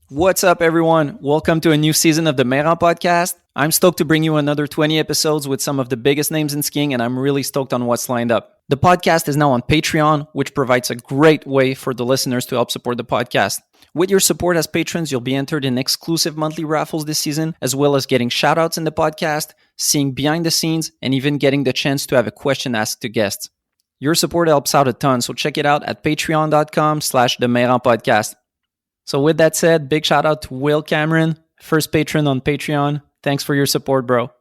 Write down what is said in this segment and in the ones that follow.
What's up, everyone? Welcome to a new season of the Meran podcast. I'm stoked to bring you another 20 episodes with some of the biggest names in skiing, and I'm really stoked on what's lined up. The podcast is now on Patreon, which provides a great way for the listeners to help support the podcast. With your support as patrons, you'll be entered in exclusive monthly raffles this season, as well as getting shoutouts in the podcast, seeing behind the scenes, and even getting the chance to have a question asked to guests. Your support helps out a ton, so check it out at patreon.com/the Meran podcast. So with that said, big shout out to Will Cameron, first patron on Patreon. Thanks for your support, bro.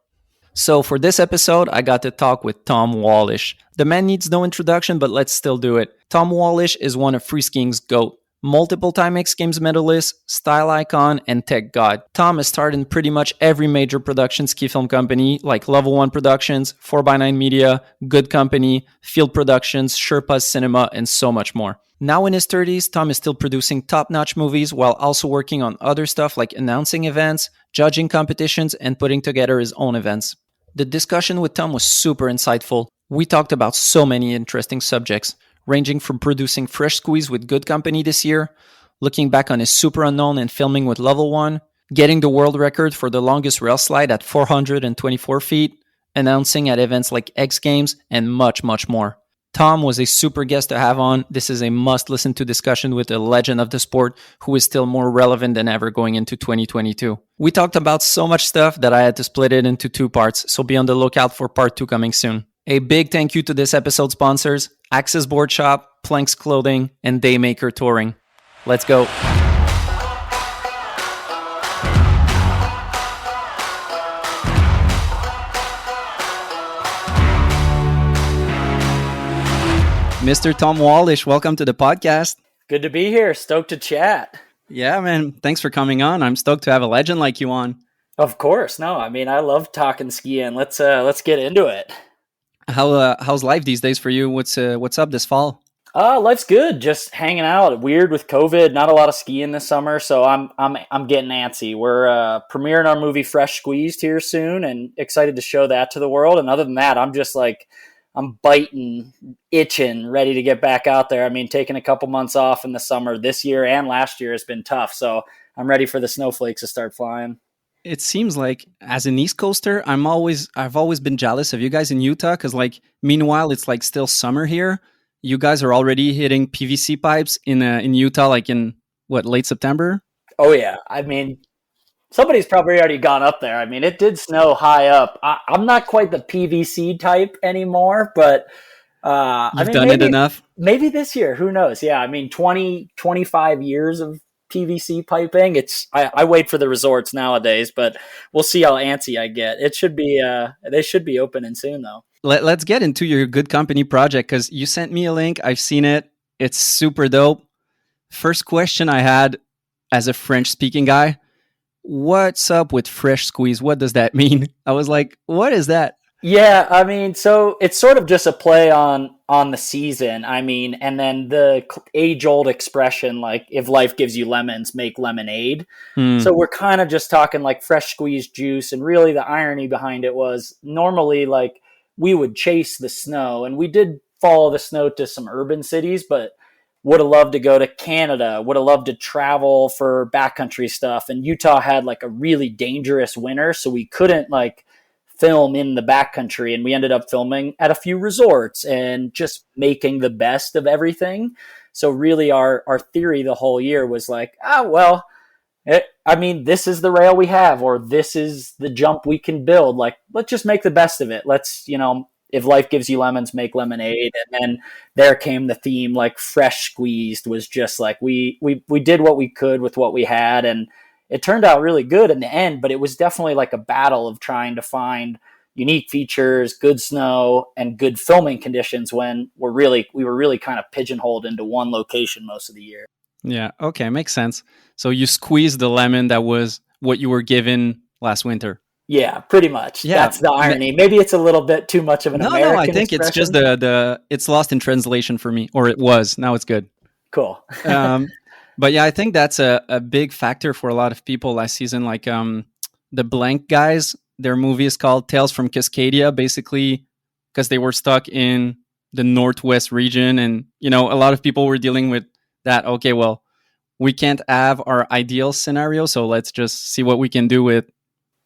So for this episode, I got to talk with Tom Wallisch. The man needs no introduction, but let's still do it. Tom Wallisch is one of freeskiing's GOAT. Multiple-time X Games medalist, style icon, and tech god. Tom has starred in pretty much every major production ski film company like Level 1 Productions, 4x9 Media, Good Company, Field Productions, Sherpas Cinema, and so much more. Now in his 30s, Tom is still producing top-notch movies while also working on other stuff like announcing events, judging competitions, and putting together his own events. The discussion with Tom was super insightful. We talked about so many interesting subjects, ranging from producing Fresh Squeeze with Good Company this year, looking back on his superunknown and filming with Level 1, getting the world record for the longest rail slide at 424 feet, announcing at events like X Games, and much, much more. Tom was a super guest to have on. This is a must-listen to discussion with a legend of the sport who is still more relevant than ever going into 2022. We talked about so much stuff that I had to split it into two parts, so be on the lookout for part 2 coming soon. A big thank you to this episode's sponsors, Access Board Shop, Planks Clothing, and Daymaker Touring. Let's go. Mr. Tom Wallisch, welcome to the podcast. Good to be here. Stoked to chat. Yeah, man. Thanks for coming on. I'm stoked to have a legend like you on. Of course. No, I mean, I love talking skiing. Let's get into it. How's life these days for you? What's up this fall? Life's good. Just hanging out. Weird with COVID. Not a lot of skiing this summer, so I'm getting antsy. We're premiering our movie Fresh Squeezed here soon, and excited to show that to the world. And other than that, I'm biting, itching, ready to get back out there. I mean, taking a couple months off in the summer this year and last year has been tough, so I'm ready for the snowflakes to start flying. It seems like as an East Coaster, I've always been jealous of you guys in Utah because, like, meanwhile it's like still summer here. You guys are already hitting PVC pipes in Utah, like in late September. Oh yeah, I mean, somebody's probably already gone up there. I mean, it did snow high up. I'm not quite the PVC type anymore, but You've done it enough. Maybe this year, who knows? Yeah, I mean, 25 years of PVC piping. I wait for the resorts nowadays, but we'll see how antsy I get. It should be they should be opening soon though. Let's get into your Good Company project because you sent me a link. I've seen it. It's super dope. First question I had as a French-speaking guy, what's up with Fresh Squeeze? What does that mean? I was like, what is that? Yeah, I mean, so it's sort of just a play on the season. I mean, and then the age-old expression, like, if life gives you lemons, make lemonade. So we're kind of just talking like fresh squeezed juice. And really the irony behind it was normally like we would chase the snow, and we did follow the snow to some urban cities, but would have loved to go to Canada, would have loved to travel for backcountry stuff. And Utah had like a really dangerous winter, so we couldn't like film in the backcountry, and we ended up filming at a few resorts and just making the best of everything. So really our theory the whole year was like, this is the rail we have, or this is the jump we can build. Like, let's just make the best of it. Let's, if life gives you lemons, make lemonade. And then there came the theme, like Fresh Squeezed was just like, we did what we could with what we had. And it turned out really good in the end, but it was definitely like a battle of trying to find unique features, good snow, and good filming conditions when we were really kind of pigeonholed into one location most of the year. Yeah, okay, makes sense. So you squeezed the lemon that was what you were given last winter. Yeah, pretty much. Yeah. That's the irony. Maybe it's a little bit too much of an American No, I think expression. It's just the it's lost in translation for me, or it was. Now it's good. Cool. But yeah, I think that's a big factor for a lot of people last season. Like the Blank guys, their movie is called Tales from Cascadia, basically because they were stuck in the Northwest region. And, a lot of people were dealing with that. Okay, well, we can't have our ideal scenario, so let's just see what we can do with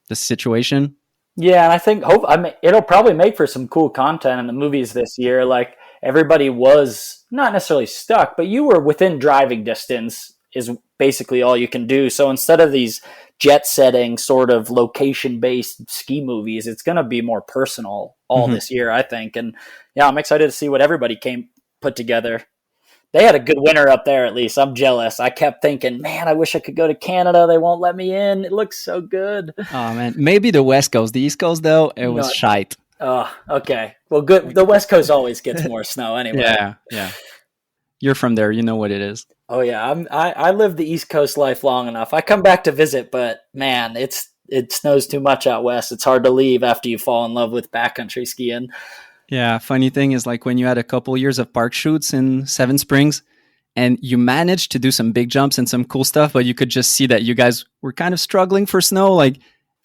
the situation. Yeah, and I mean, it'll probably make for some cool content in the movies this year. Like everybody was not necessarily stuck, but you were within driving distance is basically all you can do. So instead of these jet setting sort of location based ski movies, it's going to be more personal all this year, I think. And yeah, I'm excited to see what everybody put together. They had a good winter up there, at least. I'm jealous. I kept thinking, man, I wish I could go to Canada. They won't let me in. It looks so good. Oh man, maybe the West Coast. The East Coast, though, it was shite. Oh, okay. Well, good. The West Coast always gets more snow anyway. Yeah. You're from there. You know what it is. Oh yeah, I lived the East Coast life long enough. I come back to visit, but man, it snows too much out west. It's hard to leave after you fall in love with backcountry skiing. Yeah, funny thing is like when you had a couple years of park shoots in Seven Springs and you managed to do some big jumps and some cool stuff, but you could just see that you guys were kind of struggling for snow. Like,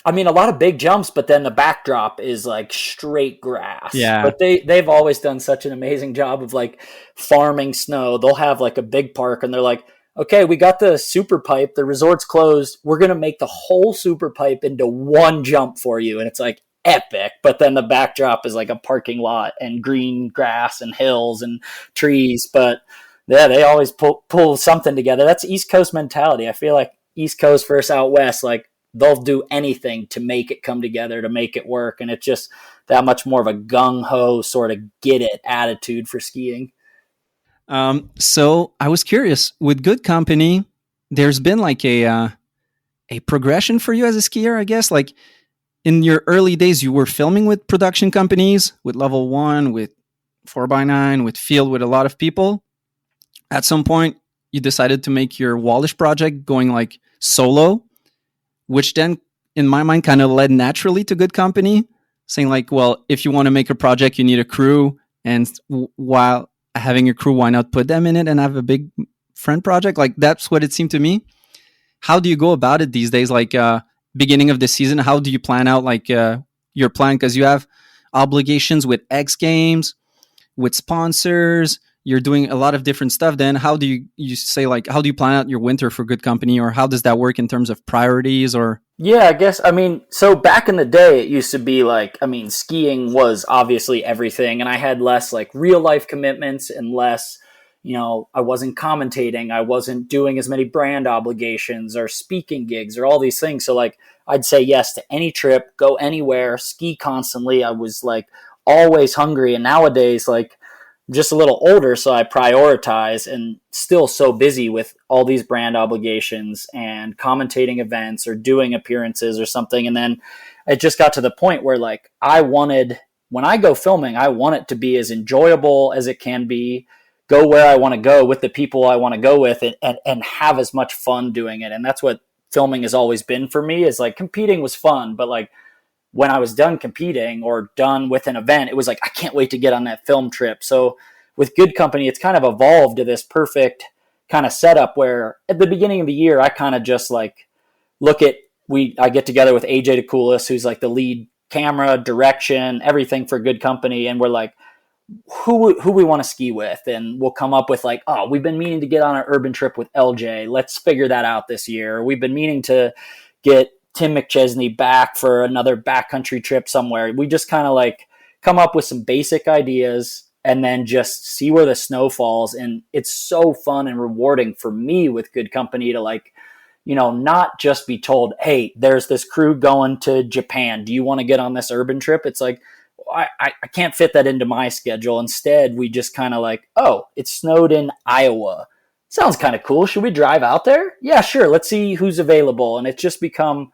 I mean, a lot of big jumps, but then the backdrop is like straight grass. Yeah. But they've always done such an amazing job of like farming snow. They'll have like a big park and they're like, okay, we got the super pipe. The resort's closed. We're going to make the whole super pipe into one jump for you. And it's like epic. But then the backdrop is like a parking lot and green grass and hills and trees. But yeah, they always pull something together. That's East Coast mentality. I feel like East Coast versus out West, like, they'll do anything to make it come together, to make it work. And it's just that much more of a gung-ho sort of get it attitude for skiing. So I was curious, with Good Company, there's been like a progression for you as a skier, I guess. Like in your early days, you were filming with production companies, with Level 1, with 4x9, with Field, with a lot of people. At some point, you decided to make your Wallisch project going like solo, which then, in my mind, kind of led naturally to Good Company, saying like, well, if you want to make a project, you need a crew. And while having a crew, why not put them in it and have a big friend project? Like, that's what it seemed to me. How do you go about it these days? Like, beginning of the season, how do you plan out like your plan? Because you have obligations with X Games, with sponsors. You're doing a lot of different stuff. Then how do you say like, how do you plan out your winter for Good Company, or how does that work in terms of priorities? Or yeah, I guess, I mean, so back in the day, it used to be like, I mean, skiing was obviously everything, and I had less like real life commitments and less, I wasn't commentating. I wasn't doing as many brand obligations or speaking gigs or all these things. So like, I'd say yes to any trip, go anywhere, ski constantly. I was like always hungry. And nowadays, like, just a little older, so I prioritize, and still so busy with all these brand obligations and commentating events or doing appearances or something. And then it just got to the point where like when I go filming, I want it to be as enjoyable as it can be, go where I want to go with the people I want to go with, and have as much fun doing it. And that's what filming has always been for me, is like competing was fun, but like when I was done competing or done with an event, it was like, I can't wait to get on that film trip. So with Good Company, it's kind of evolved to this perfect kind of setup where at the beginning of the year, I kind of just like I get together with AJ DeCoulis, who's like the lead camera, direction, everything for Good Company. And we're like, who we want to ski with. And we'll come up with like, oh, we've been meaning to get on an urban trip with LJ. Let's figure that out this year. We've been meaning to get Tim McChesney back for another backcountry trip somewhere. We just kind of like come up with some basic ideas and then just see where the snow falls. And it's so fun and rewarding for me with Good Company to like, not just be told, hey, there's this crew going to Japan. Do you want to get on this urban trip? It's like, I can't fit that into my schedule. Instead, we just kind of like, oh, it snowed in Iowa. Sounds kind of cool. Should we drive out there? Yeah, sure. Let's see who's available. And it's just become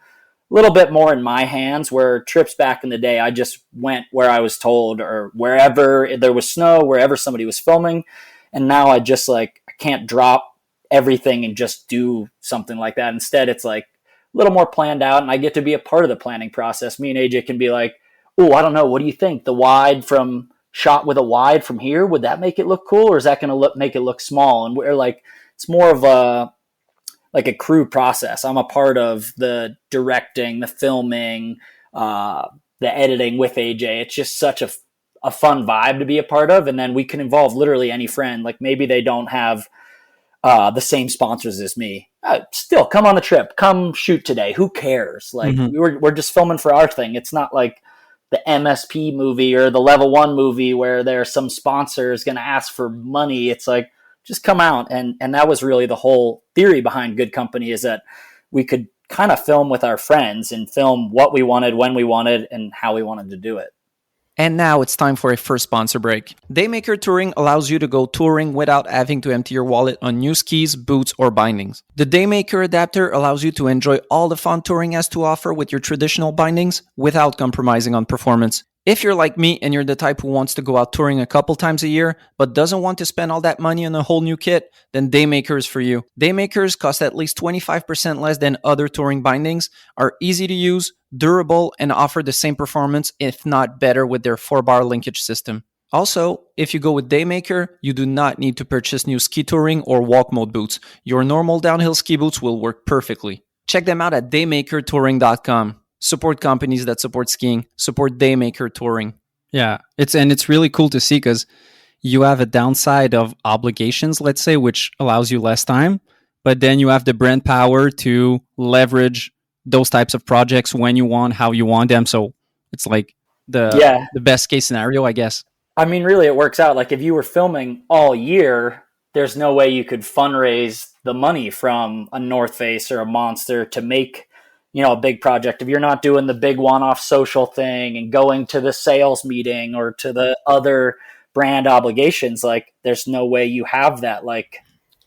a little bit more in my hands, where trips back in the day, I just went where I was told, or wherever there was snow, wherever somebody was filming. And now I just like, I can't drop everything and just do something like that. Instead, it's like a little more planned out, and I get to be a part of the planning process. Me and AJ can be like, oh, I don't know. What do you think? The wide shot with a wide from here, would that make it look cool? Or is that going to make it look small? And we're like, it's more of a crew process. I'm a part of the directing, the filming, the editing with AJ. It's just such a fun vibe to be a part of. And then we can involve literally any friend. Like maybe they don't have the same sponsors as me. Still, come on the trip. Come shoot today. Who cares? Like, we're just filming for our thing. It's not like the MSP movie or the level 1 movie where there's some sponsor is going to ask for money. It's like, just come out. And that was really the whole theory behind Good Company, is that we could kind of film with our friends and film what we wanted, when we wanted, and how we wanted to do it. And now it's time for a first sponsor break. Daymaker Touring allows you to go touring without having to empty your wallet on new skis, boots, or bindings. The Daymaker adapter allows you to enjoy all the fun touring has to offer with your traditional bindings without compromising on performance. If you're like me and you're the type who wants to go out touring a couple times a year but doesn't want to spend all that money on a whole new kit, then Daymaker is for you. Daymakers cost at least 25% less than other touring bindings, are easy to use, durable, and offer the same performance, if not better, with their 4-bar linkage system. Also, if you go with Daymaker, you do not need to purchase new ski touring or walk mode boots. Your normal downhill ski boots will work perfectly. Check them out at daymakertouring.com. Support companies that support skiing. Support Daymaker Touring. Yeah, it's really cool to see, because you have a downside of obligations, let's say, which allows you less time, but then you have the brand power to leverage those types of projects when you want, how you want them. So it's like the best case scenario, I guess. I mean, really, it works out. Like, if you were filming all year, there's no way you could fundraise the money from a North Face or a Monster to make, a big project. If you're not doing the big one-off social thing and going to the sales meeting or to the other brand obligations, like, there's no way you have that, like,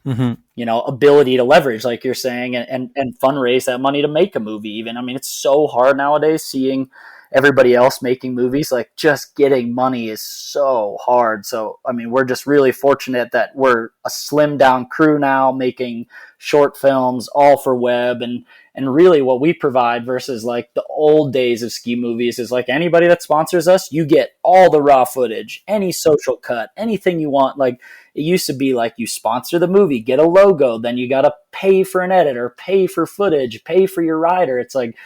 ability to leverage, like you're saying, and fundraise that money to make a movie even. I mean, it's so hard nowadays seeing everybody else making movies. Like, just getting money is so hard. So, I mean, we're just really fortunate that we're a slimmed down crew now making short films all for web, and really what we provide versus like the old days of ski movies is, like, anybody that sponsors us, you get all the raw footage, any social cut, anything you want. Like, it used to be like, you sponsor the movie, get a logo, then you got to pay for an editor, pay for footage, pay for your rider. It's like,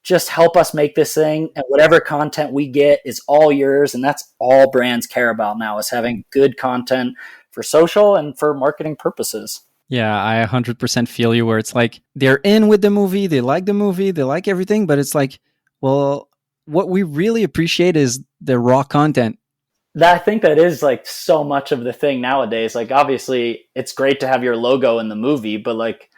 just help us make this thing, and whatever content we get is all yours. And that's all brands care about now, is having good content for social and for marketing purposes. Yeah, I 100% feel you, where it's like, they're in with the movie, they like everything, but it's like, well, what we really appreciate is the raw content. I think that is like so much of the thing nowadays. Like, obviously it's great to have your logo in the movie, but like,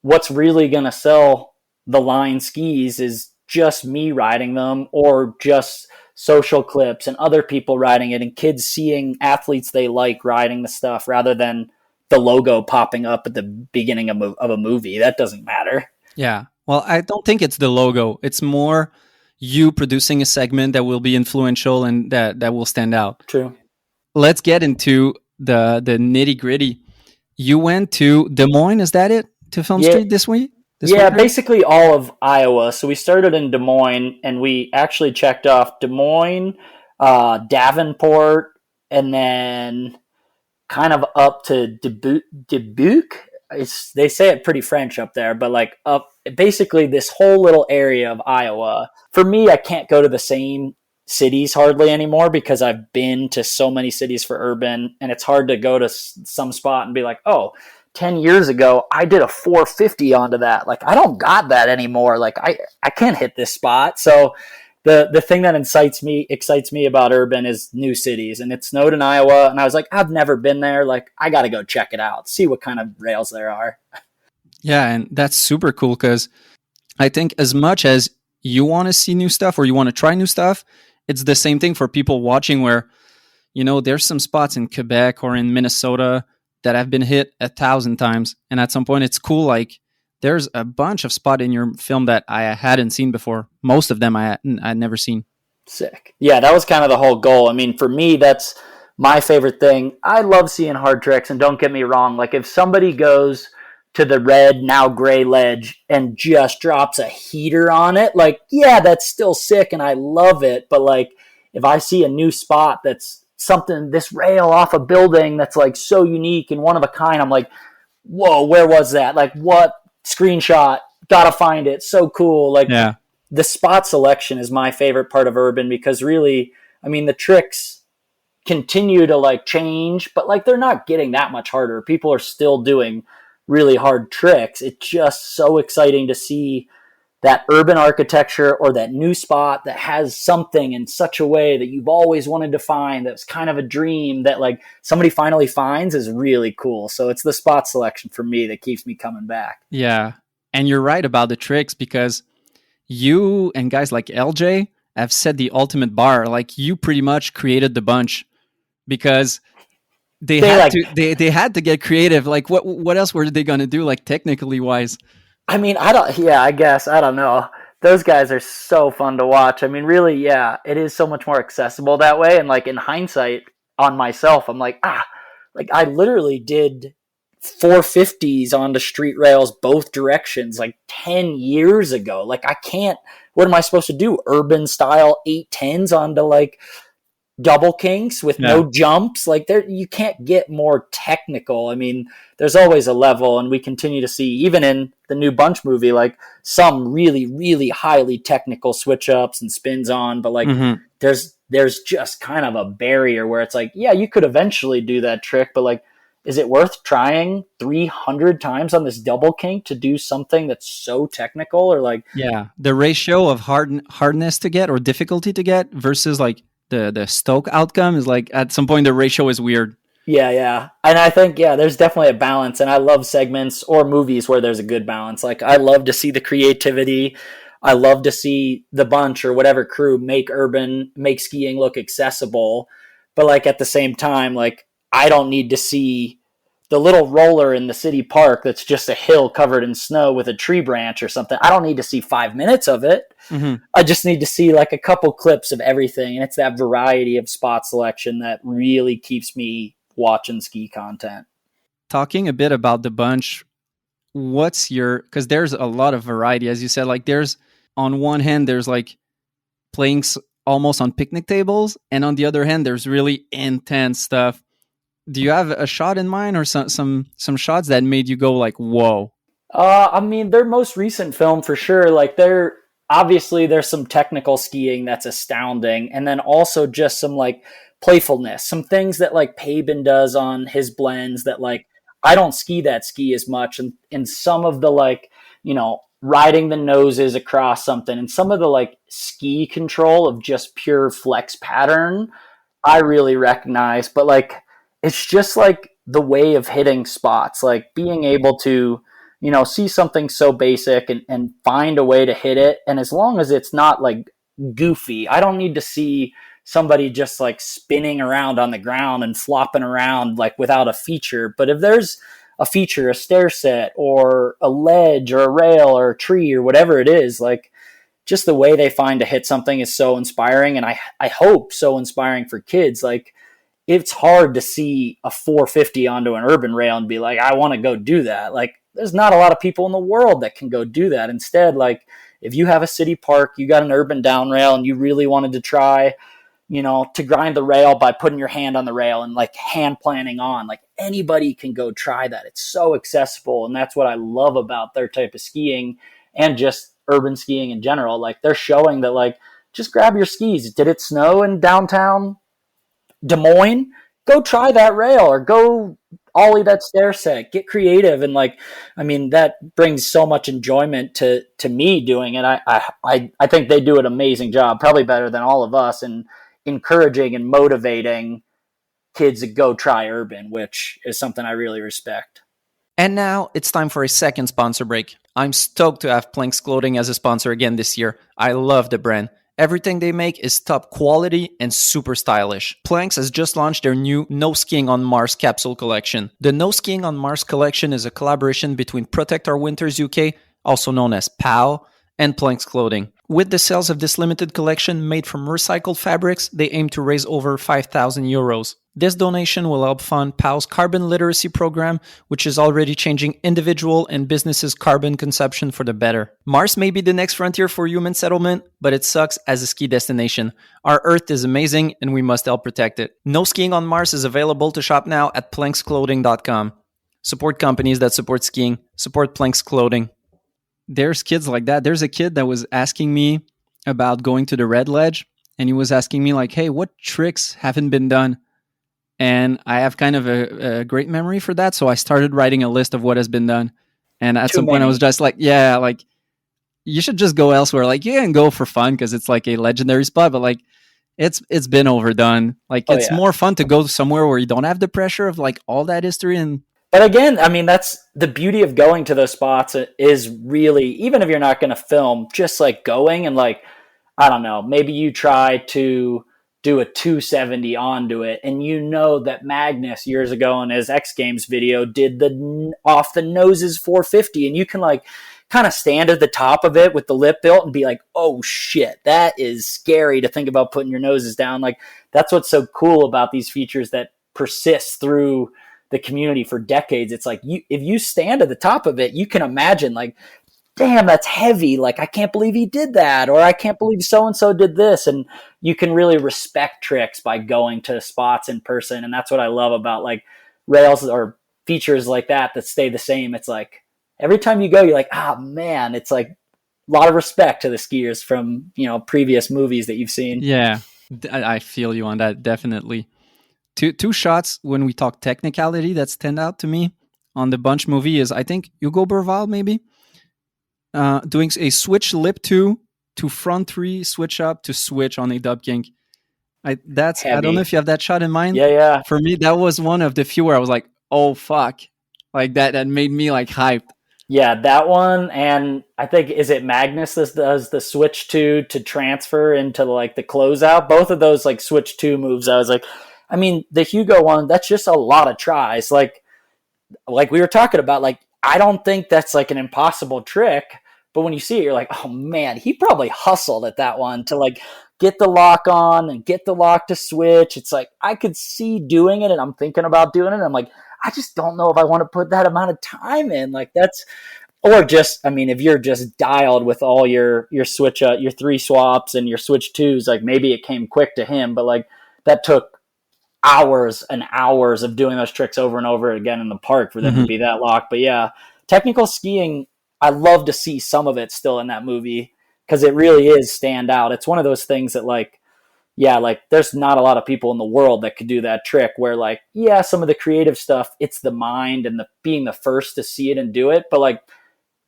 what's really going to sell the line skis is just me riding them, or just social clips and other people riding it, and kids seeing athletes they like riding the stuff, rather than the logo popping up at the beginning of a movie. That doesn't matter. Yeah. Well, I don't think it's the logo. It's more you producing a segment that will be influential and that will stand out. True. Let's get into the nitty gritty. You went to Des Moines, is that it? To Film Street this week? Basically all of Iowa. So we started in Des Moines, and we actually checked off Des Moines, Davenport, and then kind of up to Dubuque. They say it pretty French up there, but like up basically this whole little area of Iowa. For me, I can't go to the same cities hardly anymore, because I've been to so many cities for urban, and it's hard to go to some spot and be like, oh, 10 years ago, I did a 450 onto that. Like, I don't got that anymore. Like, I can't hit this spot. So the thing that excites me about urban is new cities. And it snowed in Iowa, and I was like, I've never been there. Like, I got to go check it out, see what kind of rails there are. Yeah, and that's super cool, because I think as much as you want to see new stuff or you want to try new stuff, it's the same thing for people watching, where, there's some spots in Quebec or in Minnesota that have been hit 1,000 times. And at some point, it's cool. Like, there's a bunch of spots in your film that I hadn't seen before. Most of them I'd never seen. Sick. Yeah, that was kind of the whole goal. I mean, for me, that's my favorite thing. I love seeing hard tricks, and don't get me wrong. Like, if somebody goes to the red, now gray ledge and just drops a heater on it, like, yeah, that's still sick and I love it. But like, if I see a new spot that's something, this rail off a building that's like so unique and one of a kind, I'm like, whoa, where was that? Like, what screenshot? Gotta find it. So cool. Like, yeah. The spot selection is my favorite part of urban, because really, I mean, the tricks continue to like change, but like they're not getting that much harder. People are still doing really hard tricks. It's just so exciting to see that urban architecture or that new spot that has something in such a way that you've always wanted to find, that's kind of a dream that like somebody finally finds, is really cool. So it's the spot selection for me that keeps me coming back. Yeah. And you're right about the tricks, because you and guys like LJ have set the ultimate bar. Like, you pretty much created the bunch, because they had to get creative. Like, what else were they going to do, like, technically wise? I mean, I guess, I don't know. Those guys are so fun to watch. I mean, really, yeah, it is so much more accessible that way. And like in hindsight on myself, I'm like, like I literally did 450s onto street rails both directions like 10 years ago. Like what am I supposed to do? Urban style 810s onto like double kinks with no jumps. Like you can't get more technical. I mean, there's always a level, and we continue to see, even in the new Bunch movie, like some really, really highly technical switch ups and spins on, but like there's just kind of a barrier where it's like, yeah, you could eventually do that trick, but like, is it worth trying 300 times on this double kink to do something that's so technical? Or like, yeah, the ratio of hardness to get or difficulty to get versus like the stoke outcome is like, at some point the ratio is weird. Yeah. And I think, there's definitely a balance. And I love segments or movies where there's a good balance. Like, I love to see the creativity. I love to see the Bunch or whatever crew make skiing look accessible. But like at the same time, like, I don't need to see the little roller in the city park that's just a hill covered in snow with a tree branch or something. I don't need to see 5 minutes of it. I just need to see like a couple clips of everything. And it's that variety of spot selection that really keeps me watching ski content. Talking a bit about the Bunch, because there's a lot of variety, as you said. Like, there's, on one hand, there's like playing almost on picnic tables, and on the other hand, there's really intense stuff. Do you have a shot in mind, or some shots that made you go like, whoa? I mean, their most recent film for sure. Like, there's some technical skiing that's astounding, and then also just some like playfulness, some things that like Paben does on his blends that like I don't ski as much, and some of the like, riding the noses across something, and some of the like ski control of just pure flex pattern I really recognize. But like, it's just like the way of hitting spots, like being able to, see something so basic and find a way to hit it. And as long as it's not like goofy, I don't need to see somebody just like spinning around on the ground and flopping around like without a feature. But if there's a feature, a stair set or a ledge or a rail or a tree or whatever it is, like just the way they find to hit something is so inspiring. And I hope so inspiring for kids. Like, it's hard to see a 450 onto an urban rail and be like, I want to go do that. Like, there's not a lot of people in the world that can go do that. Instead, like, if you have a city park, you got an urban down rail, and you really wanted to try, to grind the rail by putting your hand on the rail and like hand planning on, like anybody can go try that. It's so accessible. And that's what I love about their type of skiing and just urban skiing in general. Like, they're showing that like, just grab your skis. Did it snow in downtown Des Moines? Go try that rail, or go ollie that stair set. Get creative. And like, I mean, that brings so much enjoyment to me doing it. I think they do an amazing job, probably better than all of us, and encouraging and motivating kids to go try urban, which is something I really respect. And now it's time for a second sponsor break. I'm stoked to have Planks Clothing as a sponsor again this year. I love the brand. Everything they make is top quality and super stylish. Planks has just launched their new No Skiing on Mars capsule collection. The No Skiing on Mars collection is a collaboration between Protect Our Winters UK, also known as POW, and Planks Clothing. With the sales of this limited collection made from recycled fabrics, they aim to raise over 5,000 euros. This donation will help fund POW's carbon literacy program, which is already changing individual and businesses' carbon consumption for the better. Mars may be the next frontier for human settlement, but it sucks as a ski destination. Our Earth is amazing, and we must help protect it. No Skiing on Mars is available to shop now at planksclothing.com. Support companies that support skiing. Support Planks Clothing. There's kids like that. There's a kid that was asking me about going to the Red Ledge, and he was asking me like, hey, what tricks haven't been done? and I have kind of a great memory for that. So I started writing a list of what has been done. And at Too some point I was many. just like, yeah, like you should just go elsewhere. Like you can go for fun because it's like a legendary spot, but like it's been overdone. Like Oh it's yeah. more fun to go somewhere where you don't have the pressure of like all that history and But again, I mean, that's the beauty of going to those spots is really, even if you're not going to film, just like going and like, I don't know, maybe you try to do a 270 onto it, and you know that Magnus years ago in his X Games video did the off the noses 450, and you can like kind of stand at the top of it with the lip built and be like, oh shit, that is scary to think about putting your noses down. Like that's what's so cool about these features that persist through the community for decades. It's like if you stand at the top of it, you can imagine like, damn, that's heavy. Like, I can't believe he did that. Or I can't believe so-and-so did this. And you can really respect tricks by going to spots in person. And that's what I love about like rails or features like that stay the same. It's like every time you go, you're like, ah, man, it's like a lot of respect to the skiers from, previous movies that you've seen. yeah, I feel you on that definitely. Two shots when we talk technicality that stand out to me on the Bunch movie is I think Hugo Berval maybe doing a switch lip two to front three switch up to switch on a dub kink. I don't know Heavy. if you have that shot in mind. Yeah, yeah. For me, that was one of the few where I was like, oh fuck, like that made me like hyped. Yeah, that one, and I think is it Magnus that does the switch two to transfer into like the closeout. Both of those like switch two moves, I was like, I mean, the Hugo one, that's just a lot of tries. Like we were talking about, like I don't think that's like an impossible trick, but when you see it, you're like, oh man, he probably hustled at that one to like get the lock on and get the lock to switch. It's like I could see doing it, and I'm thinking about doing it. And I'm like, I just don't know if I want to put that amount of time in. Like that's, or just, I mean, if you're just dialed with all your switch, your three swaps and your switch twos, like maybe it came quick to him, but like that took hours and hours of doing those tricks over and over again in the park for them to be that locked. But yeah, technical skiing, I love to see some of it still in that movie because it really is stand out. It's one of those things that like, yeah, like there's not a lot of people in the world that could do that trick where like, yeah, some of the creative stuff, it's the mind and the being the first to see it and do it. But like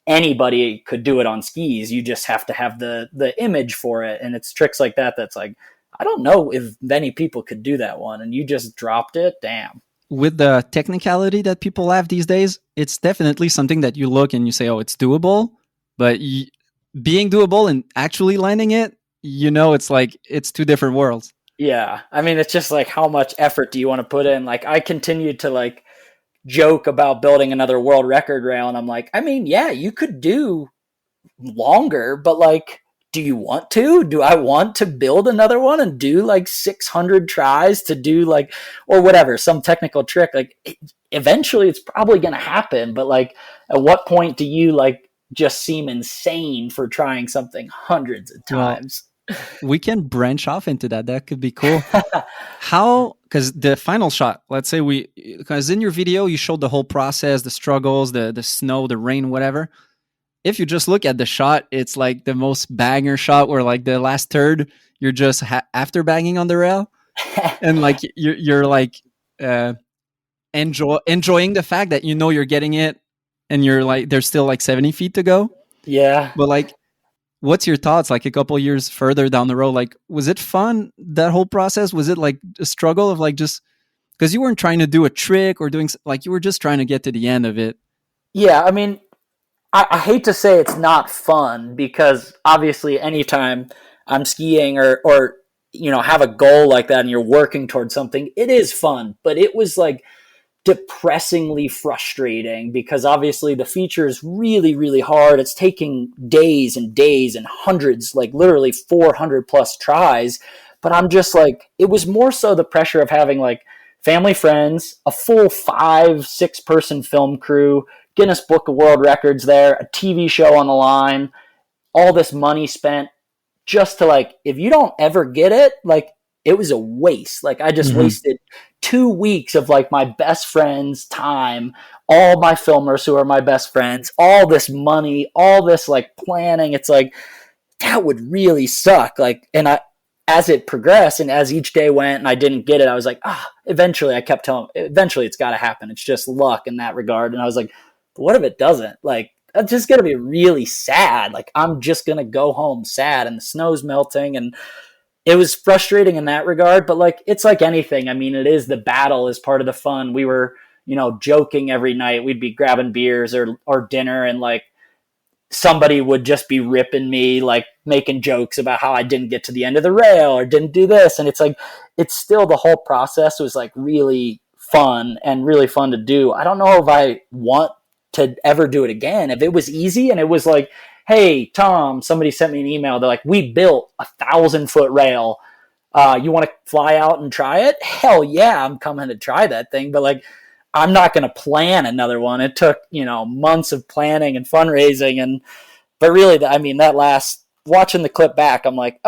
anybody could do it on skis. You just have to have the image for it. And it's tricks like that. That's like, I don't know if many people could do that one, and you just dropped it. Damn. With the technicality that people have these days, it's definitely something that you look and you say, oh, it's doable. But being doable and actually landing it, it's like it's two different worlds. Yeah. I mean, it's just like how much effort do you want to put in? Like I continued to like joke about building another world record rail, and I'm like, I mean, yeah, you could do longer, but like, do you want to? Do I want to build another one and do like 600 tries to do like, or whatever, some technical trick? Like eventually it's probably going to happen, but like at what point do you like just seem insane for trying something hundreds of times? Well, we can branch off into that. That could be cool. How, because the final shot, let's say because in your video, you showed the whole process, the struggles, the snow, the rain, whatever. If you just look at the shot, it's like the most banger shot where like the last third, you're just after banging on the rail. And like, you're like enjoying the fact that you're getting it and you're like, there's still like 70 feet to go. Yeah. But like, what's your thoughts like a couple years further down the road? Like, was it fun, that whole process? Was it like a struggle of like just because you weren't trying to do a trick or doing like you were just trying to get to the end of it? Yeah. I mean, I hate to say it's not fun because obviously anytime I'm skiing or have a goal like that and you're working towards something, it is fun. But it was like depressingly frustrating because obviously the feature is really, really hard. It's taking days and days and hundreds, like literally 400 plus tries. But I'm just like, it was more so the pressure of having like family, friends, a full 5-6 person film crew, Guinness Book of World Records there, a TV show on the line, all this money spent just to like, if you don't ever get it, like it was a waste. Like I just wasted 2 weeks of like my best friend's time, all my filmers who are my best friends, all this money, all this like planning. It's like, that would really suck. Like, and as it progressed and as each day went and I didn't get it, I was like, eventually I kept telling, eventually it's got to happen. It's just luck in that regard. And I was like, what if it doesn't? Like, that's just going to be really sad. Like, I'm just going to go home sad and the snow's melting. And it was frustrating in that regard, but like, it's like anything. I mean, it is the battle is part of the fun. We were, joking every night. We'd be grabbing beers or dinner, and like somebody would just be ripping me, like making jokes about how I didn't get to the end of the rail or didn't do this. And it's like, it's still, the whole process was like really fun and really fun to do. I don't know if I want to ever do it again. If it was easy and it was like, hey, Tom, somebody sent me an email. They're like, we built 1,000-foot rail. You want to fly out and try it? Hell yeah, I'm coming to try that thing. But like, I'm not going to plan another one. It took, months of planning and fundraising. But really, that last, watching the clip back, I'm like,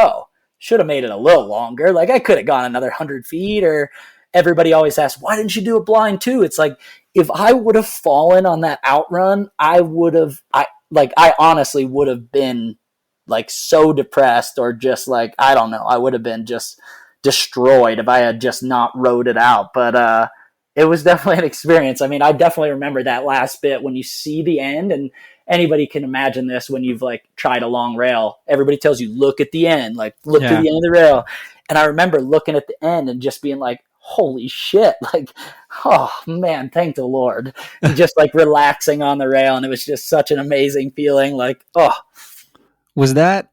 should have made it a little longer. Like, I could have gone another 100 feet. Or everybody always asks, why didn't you do a blind too? It's like, if I would have fallen on that outrun, I honestly would have been like so depressed, or just like, I don't know, I would have been just destroyed if I had just not rode it out. But it was definitely an experience. I definitely remember that last bit when you see the end, and anybody can imagine this when you've like tried a long rail. Everybody tells you, look at the end, like look to the end of the rail. And I remember looking at the end and just being like, holy shit, like, oh man, thank the Lord. And just like relaxing on the rail. And it was just such an amazing feeling. Like, Was that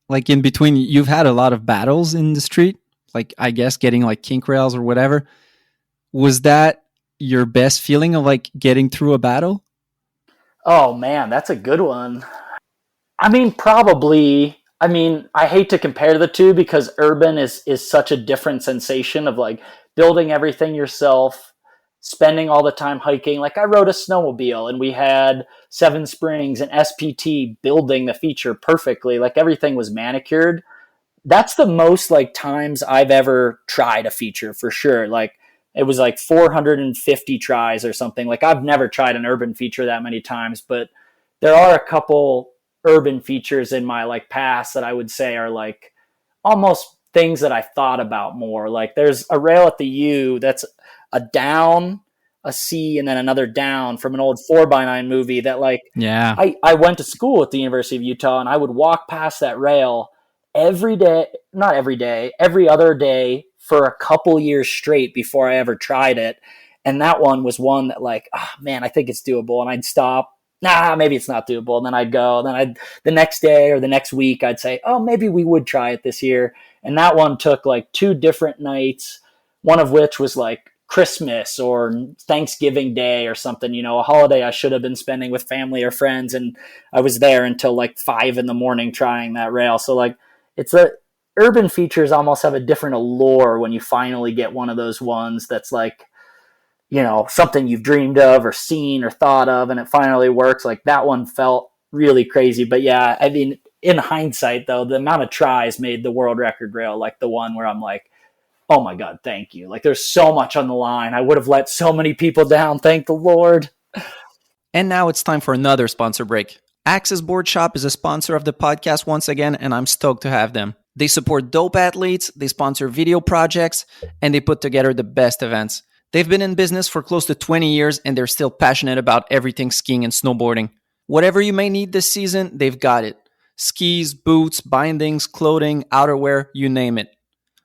like in between? You've had a lot of battles in the street, like I guess getting like kink rails or whatever. Was that your best feeling of like getting through a battle? Oh man, that's a good one. Probably. I hate to compare the two because urban is such a different sensation of like building everything yourself, spending all the time hiking. Like, I rode a snowmobile and we had 7 Springs and SPT building the feature perfectly. Like, everything was manicured. That's the most like times I've ever tried a feature for sure. Like, it was like 450 tries or something. Like, I've never tried an urban feature that many times, but there are a couple urban features in my like past that I would say are like almost things that I thought about more. Like, there's a rail at the U that's a down, a C, and then another down from an old 4x9 movie that like, I went to school at the University of Utah, and I would walk past that rail every day, not every day, every other day for a couple years straight before I ever tried it. And that one was one that like, man, I think it's doable. And I'd stop. Maybe it's not doable. And then I'd go. And then the next day or the next week, I'd say, maybe we would try it this year. And that one took like 2 different nights, one of which was like Christmas or Thanksgiving Day or something, a holiday I should have been spending with family or friends. And I was there until like 5 a.m. trying that rail. So like, urban features almost have a different allure when you finally get one of those ones that's like, something you've dreamed of or seen or thought of, and it finally works. Like, that one felt really crazy. But yeah, in hindsight though, the amount of tries made the world record rail like the one where I'm like, oh my God, thank you. Like, there's so much on the line. I would have let so many people down. Thank the Lord. And now it's time for another sponsor break. Axis Board Shop is a sponsor of the podcast once again, and I'm stoked to have them. They support dope athletes, they sponsor video projects, and they put together the best events. They've been in business for close to 20 years, and they're still passionate about everything skiing and snowboarding. Whatever you may need this season, they've got it. Skis, boots, bindings, clothing, outerwear, you name it.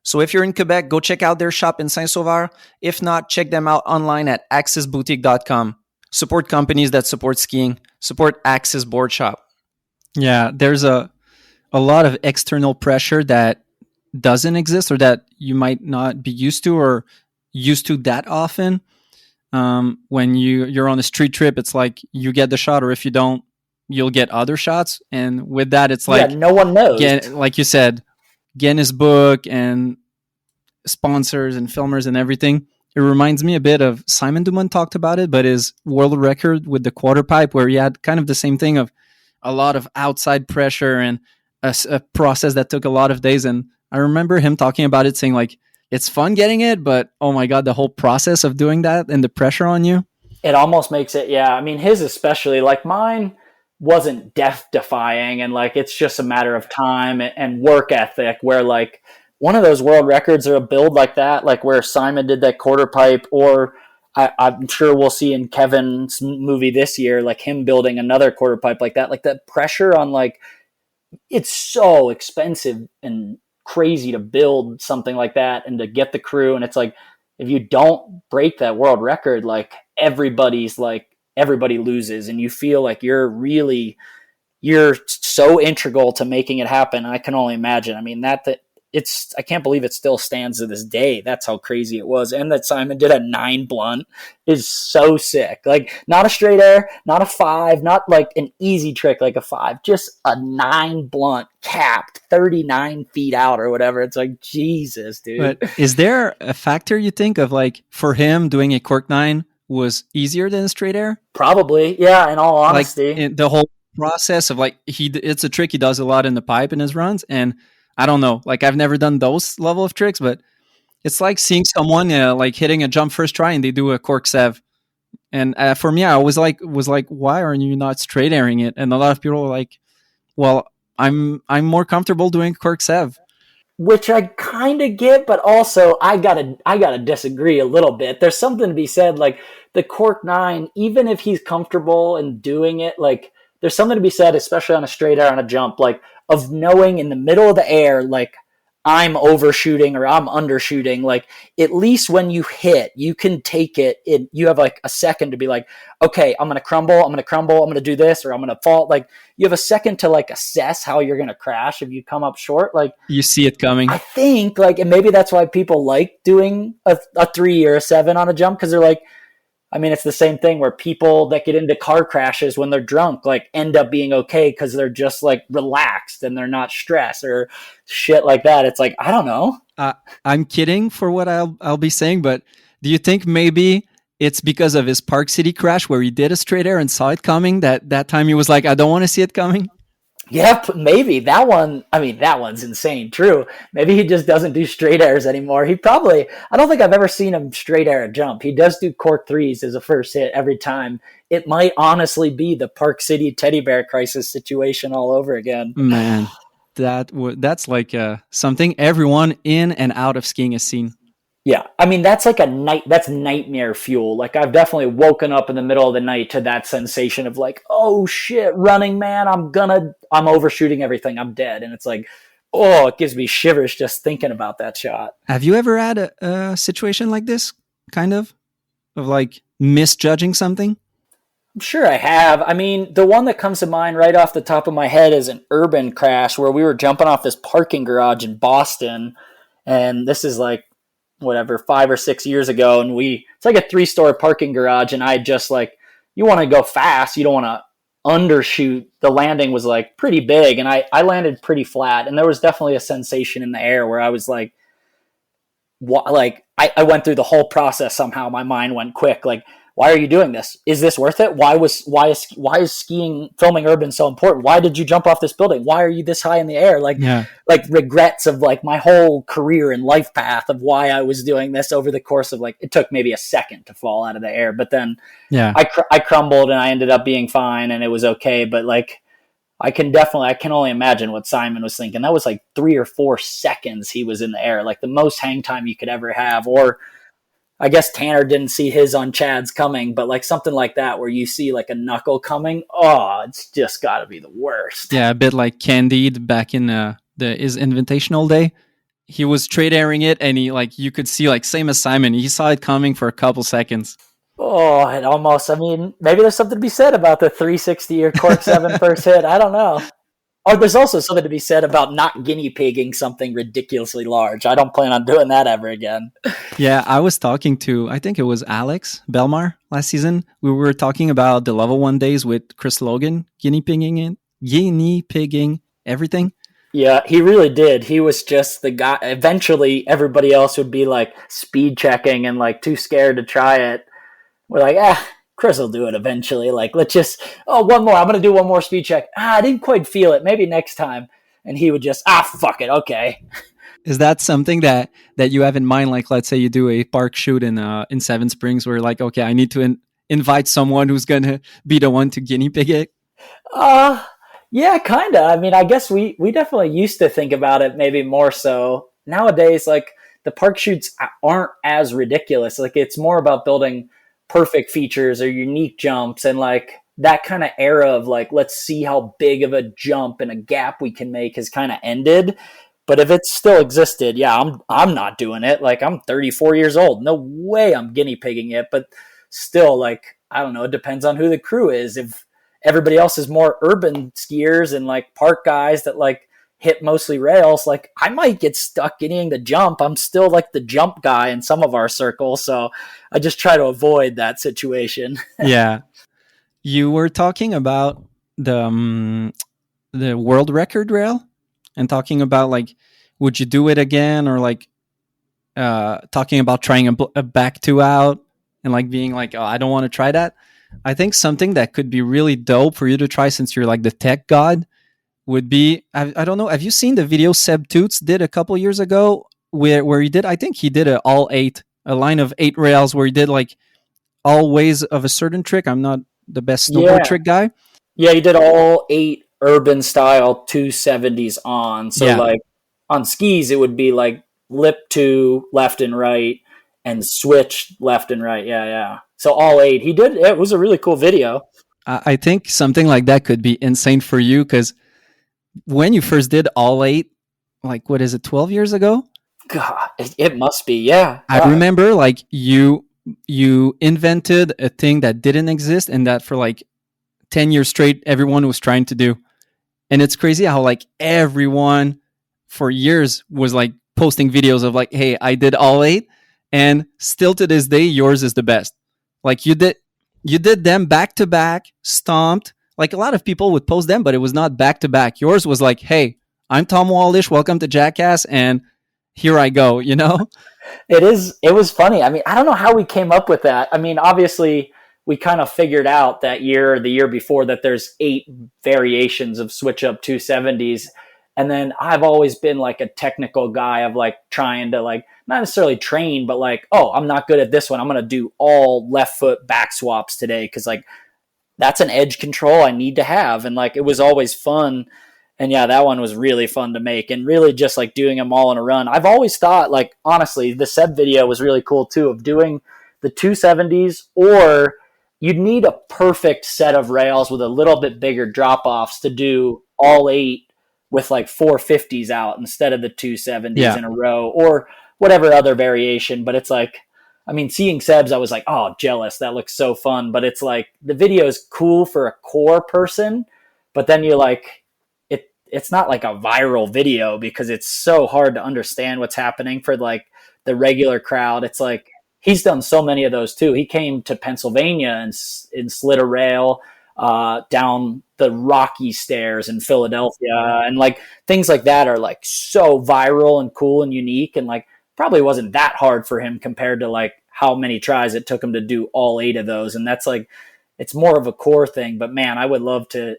So if you're in Quebec, go check out their shop in Saint-Sauveur. If not, check them out online at axisboutique.com. Support companies that support skiing. Support Axis Board Shop. Yeah, there's a lot of external pressure that doesn't exist, or that you might not be used to or used to that often. When you're on a street trip, it's like you get the shot, or if you don't, you'll get other shots. And with that, it's like, no one knows. Like you said, Guinness Book and sponsors and filmers and everything. It reminds me a bit of Simon Dumont talked about it, but his world record with the quarter pipe, where he had kind of the same thing of a lot of outside pressure and a process that took a lot of days. And I remember him talking about it, saying like, it's fun getting it, but oh my God, the whole process of doing that and the pressure on you. It almost makes it, his especially, like mine, wasn't death defying, and like it's just a matter of time and work ethic, where like one of those world records or a build like that, like where Simon did that quarter pipe, or I'm sure we'll see in Kevin's movie this year, like him building another quarter pipe like that. Like the pressure on, like, it's so expensive and crazy to build something like that and to get the crew. And it's like, if you don't break that world record, like everybody loses, and you feel like you're so integral to making it happen. I can only imagine. I mean, I can't believe it still stands to this day. That's how crazy it was. And that Simon did a 9 blunt is so sick. Like, not a straight air, not a 5, not like an easy trick like a 5, just a 9 blunt capped 39 feet out or whatever. It's like, Jesus, dude. But is there a factor you think of, like, for him doing a cork 9 was easier than a straight air? Probably, yeah, in all honesty. Like, the whole process of, like, it's a trick he does a lot in the pipe in his runs, and I don't know, like, I've never done those level of tricks, but it's like seeing someone like hitting a jump first try and they do a cork sev. And for me, I was like, why are you not straight airing it? And a lot of people were like, well, I'm more comfortable doing cork sev. Which I kind of get, but also I gotta disagree a little bit. There's something to be said, like the cork 9, even if he's comfortable in doing it, like there's something to be said, especially on a straight air on a jump, like of knowing in the middle of the air, like I'm overshooting or I'm undershooting. Like, at least when you hit, you can take it in, you have like a second to be like, okay, I'm going to crumble, I'm going to do this, or I'm going to fall. Like, you have a second to like assess how you're going to crash if you come up short. Like, you see it coming. I think, like, and maybe that's why people like doing a 3 or a 7 on a jump, because they're like, I mean, it's the same thing where people that get into car crashes when they're drunk, like, end up being okay because they're just like relaxed and they're not stressed or shit like that. It's like, I don't know. I'm kidding for what I'll be saying, but do you think maybe it's because of his Park City crash where he did a straight air and saw it coming, that time he was like, I don't want to see it coming? Yeah, maybe that one. I mean, that one's insane. True. Maybe he just doesn't do straight airs anymore. I don't think I've ever seen him straight air a jump. He does do cork 3s as a first hit every time. It might honestly be the Park City teddy bear crisis situation all over again. Man, that's like something everyone in and out of skiing has seen. Yeah, I mean, that's like that's nightmare fuel. Like, I've definitely woken up in the middle of the night to that sensation of like, oh shit, running man, I'm overshooting everything, I'm dead. And it's like, oh, it gives me shivers just thinking about that shot. Have you ever had a situation like this, kind of like misjudging something? I'm sure I have. I mean, the one that comes to mind right off the top of my head is an urban crash where we were jumping off this parking garage in Boston. And this is like, whatever, 5 or 6 years ago, and it's like a 3-story parking garage, and I just like, you want to go fast, you don't want to undershoot. The landing was like pretty big, and I landed pretty flat, and there was definitely a sensation in the air where I was like, what? Like, I went through the whole process somehow. My mind went quick, like, why are you doing this? Is this worth it? Why is skiing, filming urban so important? Why did you jump off this building? Why are you this high in the air? Like, yeah. Like regrets of like my whole career and life path of why I was doing this over the course of like, it took maybe a second to fall out of the air, but then I crumbled and I ended up being fine and it was okay. But like, I can only imagine what Simon was thinking. That was like 3 or 4 seconds he was in the air, like the most hang time you could ever have. Or I guess Tanner didn't see his on Chad's coming, but like something like that where you see like a knuckle coming, oh, it's just got to be the worst. Yeah, a bit like Candide back in his Invitational day. He was straight airing it, and he like you could see like same as Simon, he saw it coming for a couple seconds. Oh, it almost. I mean, maybe there's something to be said about the 360 or cork 7 first hit. I don't know. Or there's also something to be said about not guinea pigging something ridiculously large. I don't plan on doing that ever again. Yeah, I was talking to, I think it was Alex Belmar last season. We were talking about the level 1 days with Chris Logan, guinea pigging everything. Yeah, he really did. He was just the guy. Eventually, everybody else would be like speed checking and like too scared to try it. We're like, Chris will do it eventually. Like, let's just, one more. I'm going to do one more speed check. I didn't quite feel it. Maybe next time. And he would just, fuck it. Okay. Is that something that you have in mind? Like, let's say you do a park shoot in Seven Springs where like, okay, I need to invite someone who's going to be the one to guinea pig it. Uh, yeah, kind of. I mean, I guess we definitely used to think about it maybe more so. Nowadays, like the park shoots aren't as ridiculous. Like it's more about building perfect features or unique jumps and like that kind of era of like let's see how big of a jump and a gap we can make has kind of ended. But if it still existed, yeah, I'm not doing it. Like I'm 34 years old. No way I'm guinea pigging it, but still like I don't know, it depends on who the crew is. If everybody else is more urban skiers and like park guys that like hit mostly rails, like I might get stuck getting the jump. I'm still like the jump guy in some of our circles, so I just try to avoid that situation. Yeah. You were talking about the world record rail and talking about like, would you do it again, or like talking about trying a back two out and like being like, oh, I don't want to try that. I think something that could be really dope for you to try, since you're like the tech god, would be, I don't know, have you seen the video Seb Toots did a couple years ago where he did, I think he did a line of 8 rails where he did like all ways of a certain trick. I'm not the best snowboard Yeah. trick guy. Yeah, he did all 8 urban style 270s on. So Yeah. like on skis it would be like lip to left and right and switch left and right. Yeah, yeah. So all 8. He did it was a really cool video. I think something like that could be insane for you, because when you first did all 8, like what is it, 12 years ago? God, it must be. Yeah. I remember like you invented a thing that didn't exist and that for like 10 years straight everyone was trying to do. And it's crazy how like everyone for years was like posting videos of like, hey, I did all 8, and still to this day yours is the best. Like you did them back to back, stomped. Like a lot of people would post them, but it was not back to back. Yours was like, hey, I'm Tom Wallisch, welcome to Jackass, and here I go, you know? It was funny. I mean, I don't know how we came up with that. I mean, obviously we kind of figured out that year or the year before that there's 8 variations of switch up 270s. And then I've always been like a technical guy of like trying to like not necessarily train, but like, oh, I'm not good at this one. I'm going to do all left foot back swaps today. Cause like that's an edge control I need to have. And like, it was always fun. And yeah, that one was really fun to make and really just like doing them all in a run. I've always thought like, honestly, the Seb video was really cool too, of doing the 270s, or you'd need a perfect set of rails with a little bit bigger drop offs to do all 8 with like 450s out instead of the 270s in a row or whatever other variation. But it's like, I mean, seeing Seb's, I was like, oh, jealous. That looks so fun. But it's like the video is cool for a core person, but then you're like, it's not like a viral video because it's so hard to understand what's happening for like the regular crowd. It's like he's done so many of those too. He came to Pennsylvania and slid a rail down the Rocky Stairs in Philadelphia, and like things like that are like so viral and cool and unique, and like probably wasn't that hard for him compared to like how many tries it took him to do all 8 of those. And that's like, it's more of a core thing, but man, I would love to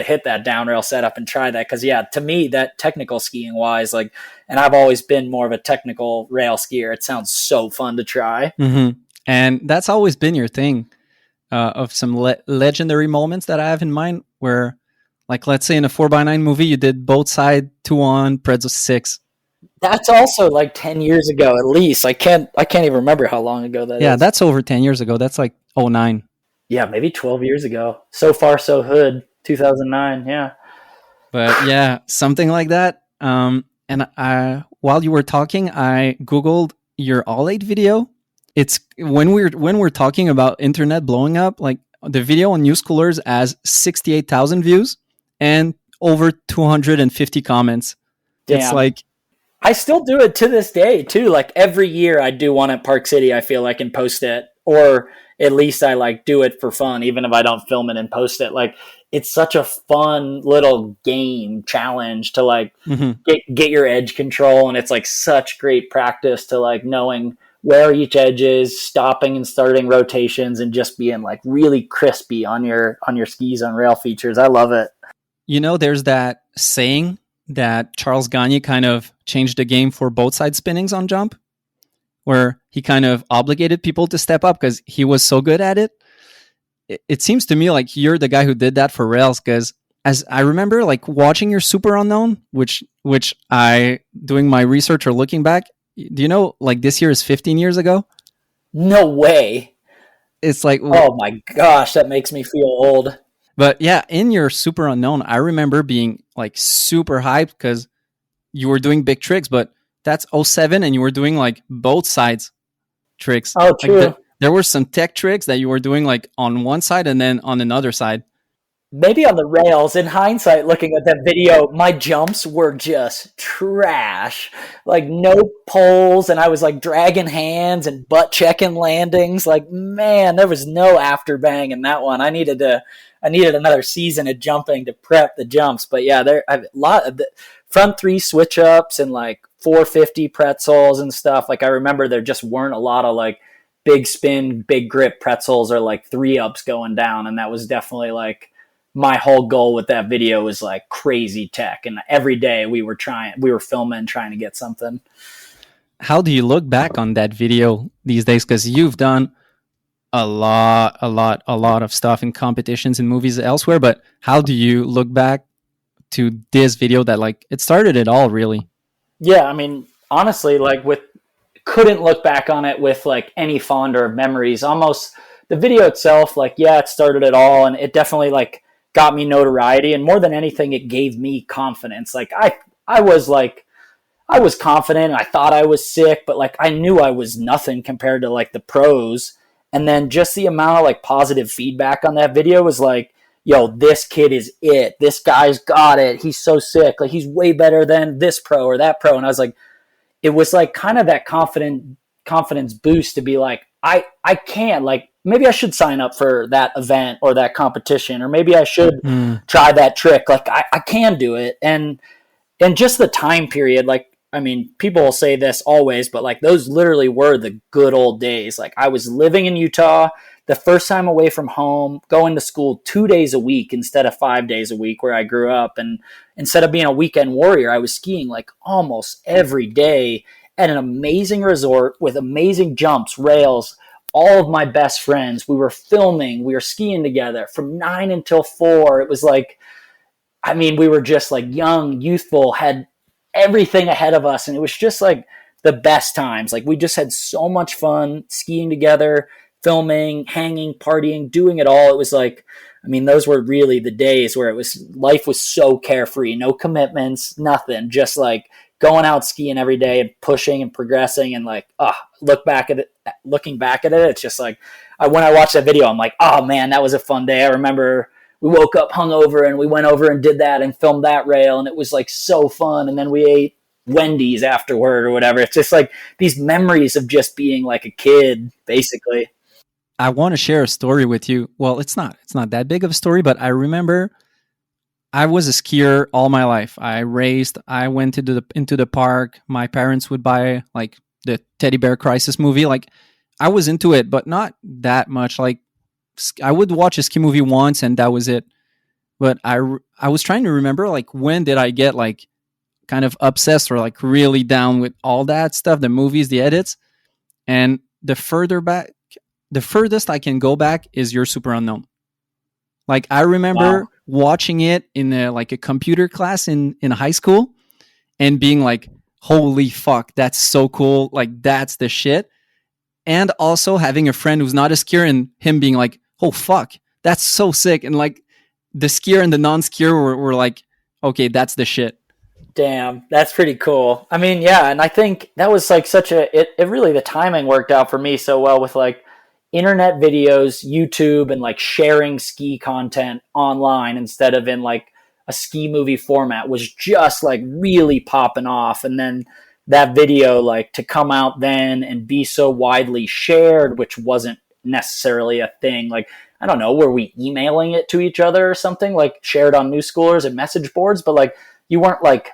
hit that down rail setup and try that. Cause yeah, to me, that technical skiing wise, like, and I've always been more of a technical rail skier. It sounds so fun to try. Mm-hmm. And that's always been your thing, of some legendary moments that I have in mind where, like, let's say in a 4x9 movie, you did both side 2-on, pretzel 6. That's also like 10 years ago, at least. I can't even remember how long ago that is. Yeah, that's over 10 years ago. That's like 09. Yeah, maybe 12 years ago. So Far So Hood, 2009. Yeah. But yeah, something like that. And while you were talking, I Googled your all 8 video. It's when we're talking about internet blowing up, like the video on New Schoolers has 68,000 views and over 250 comments. Damn. It's like, I still do it to this day too. Like every year I do one at Park City, I feel like, and post it, or at least I like do it for fun, even if I don't film it and post it. Like it's such a fun little game challenge to like get your edge control. And it's like such great practice to like knowing where each edge is, stopping and starting rotations, and just being like really crispy on your skis on rail features. I love it. You know, there's that saying that Charles Gagne kind of changed the game for both side spinnings on jump, where he kind of obligated people to step up because he was so good at it. it seems to me like you're the guy who did that for rails, because as I remember, like watching your super unknown, which I doing my research or looking back, do you know like this year is 15 years ago? No way. It's like, Oh my gosh, that makes me feel old. but yeah, in your super unknown, I remember being like super hyped because you were doing big tricks, but that's '07 and you were doing like both sides tricks. Oh, Like true. there were some tech tricks that you were doing like on one side and then on another side. Maybe on the rails. In hindsight, looking at that video, my jumps were just trash. Like no poles, and I was like dragging hands and butt checking landings. Like man, there was no after bang in that one. I needed another season of jumping to prep the jumps. But yeah, there I've a lot of the front three switch ups and like 450 pretzels and stuff. Like I remember there just weren't a lot of like big spin, big grip pretzels or like 3-ups going down, and that was definitely like my whole goal with that video was like crazy tech, and every day we were filming, trying to get something. How do you look back on that video these days? Because you've done a lot of stuff in competitions and movies elsewhere, but how do you look back to this video that like it started it all really? Yeah, I mean, honestly, like couldn't look back on it with like any fonder of memories. Almost the video itself, like, yeah, it started it all, and it definitely like got me notoriety, and more than anything, it gave me confidence. Like I was confident, and I thought I was sick, but like I knew I was nothing compared to like the pros. And then just the amount of like positive feedback on that video was like, yo, this kid is it. This guy's got it. He's so sick. Like he's way better than this pro or that pro. And I was like, it was like kind of that confidence boost to be like, I can, like, maybe I should sign up for that event or that competition, or maybe I should try that trick. Like I can do it. And just the time period, like, I mean, people will say this always, but like those literally were the good old days. Like I was living in Utah, the first time away from home, going to school 2 days a week instead of 5 days a week where I grew up. And instead of being a weekend warrior, I was skiing like almost every day at an amazing resort with amazing jumps, rails, all of my best friends. We were filming, we were skiing together from 9 until 4. It was like, I mean, we were just like young, youthful, had everything ahead of us. And it was just like the best times. Like we just had so much fun skiing together, filming, hanging, partying, doing it all. It was like, I mean, those were really the days where life was so carefree, no commitments, nothing, just like going out skiing every day and pushing and progressing. And like, looking back at it, it's just like, when I watched that video, I'm like, oh man, that was a fun day. I remember we woke up hungover and we went over and did that and filmed that rail, and it was like so fun. And then we ate Wendy's afterward or whatever. It's just like these memories of just being like a kid, basically. I want to share a story with you. Well, it's not that big of a story, but I remember I was a skier all my life. I raced. I went into the park. My parents would buy like the Teddy Bear Crisis movie. Like I was into it, but not that much. Like I would watch a ski movie once and that was it. But I was trying to remember like when did I get like kind of obsessed or like really down with all that stuff, the movies, the edits. And the furthest I can go back is your super unknown. Like I remember watching it in a computer class in high school and being like, holy fuck, that's so cool. Like that's the shit. And also having a friend who's not a skier and him being like, oh fuck, that's so sick. And like the skier and the non-skier were like, okay, that's the shit. Damn, that's pretty cool. I mean, yeah, and I think that was like it really, the timing worked out for me so well with like internet videos, YouTube, and like sharing ski content online instead of in like a ski movie format was just like really popping off. And then that video, like to come out then and be so widely shared, which wasn't necessarily a thing. Like, I don't know, were we emailing it to each other or something, like shared on New Schoolers and message boards, but like you weren't like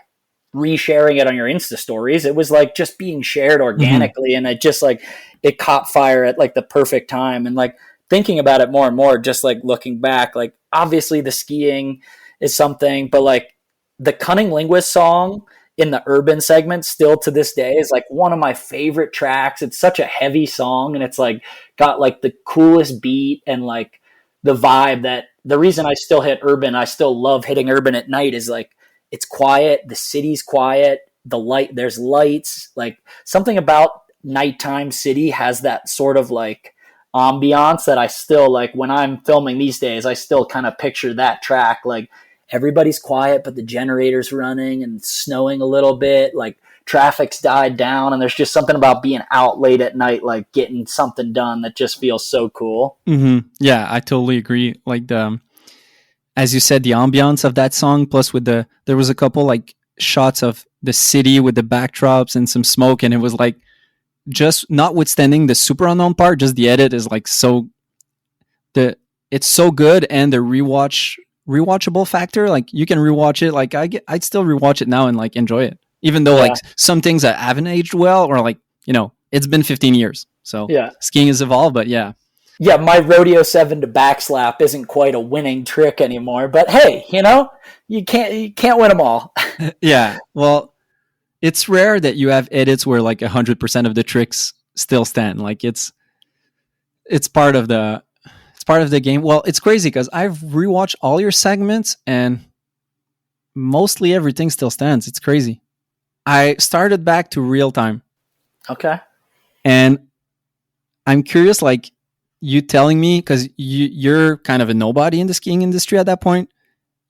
resharing it on your Insta stories. It was like just being shared organically. And it just like, it caught fire at like the perfect time. And like thinking about it more and more, just like looking back, like obviously the skiing is something, but like the Cunning Linguist song in the urban segment still to this day is like one of my favorite tracks. It's such a heavy song and it's like got like the coolest beat and like the vibe that the reason I still hit urban, I still love hitting urban at night is like, it's quiet. The city's quiet. There's lights, like something about nighttime city has that sort of like ambiance that I still like when I'm filming these days. I still kind of picture that track. Like everybody's quiet, but the generator's running and it's snowing a little bit. Like traffic's died down, and there's just something about being out late at night, like getting something done that just feels so cool. Mm-hmm. Yeah, I totally agree. Like as you said, the ambiance of that song, plus with there was a couple like shots of the city with the backdrops and some smoke, and it was like, just notwithstanding the super unknown part, just the edit is like it's so good, and the rewatchable factor, like you can rewatch it. Like I'd still rewatch it now and like enjoy it, even though like some things that haven't aged well, or like, it's been 15 years, so skiing has evolved. But yeah, my Rodeo 7 to backslap isn't quite a winning trick anymore, but hey, you can't win them all. Yeah, well, it's rare that you have edits where like 100% of the tricks still stand. Like it's part of the game. Well, it's crazy because I've rewatched all your segments and mostly everything still stands. It's crazy. I started back to real time. Okay. And I'm curious, like you telling me, because you're kind of a nobody in the skiing industry at that point.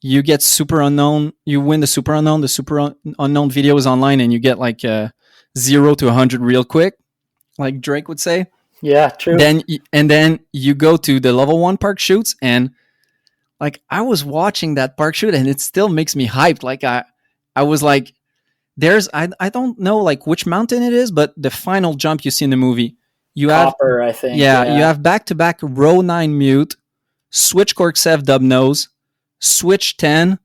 You get super unknown. You win the super unknown. The super unknown video is online, and you get like 0 to 100 real quick, like Drake would say. Yeah, true. Then you go to the level 1 park shoots, and like I was watching that park shoot, and it still makes me hyped. Like I was like, I don't know like which mountain it is, but the final jump you see in the movie, you Copper, I think. Yeah, you have back-to-back row 9 mute, switch cork 7 dub nose, switch 10,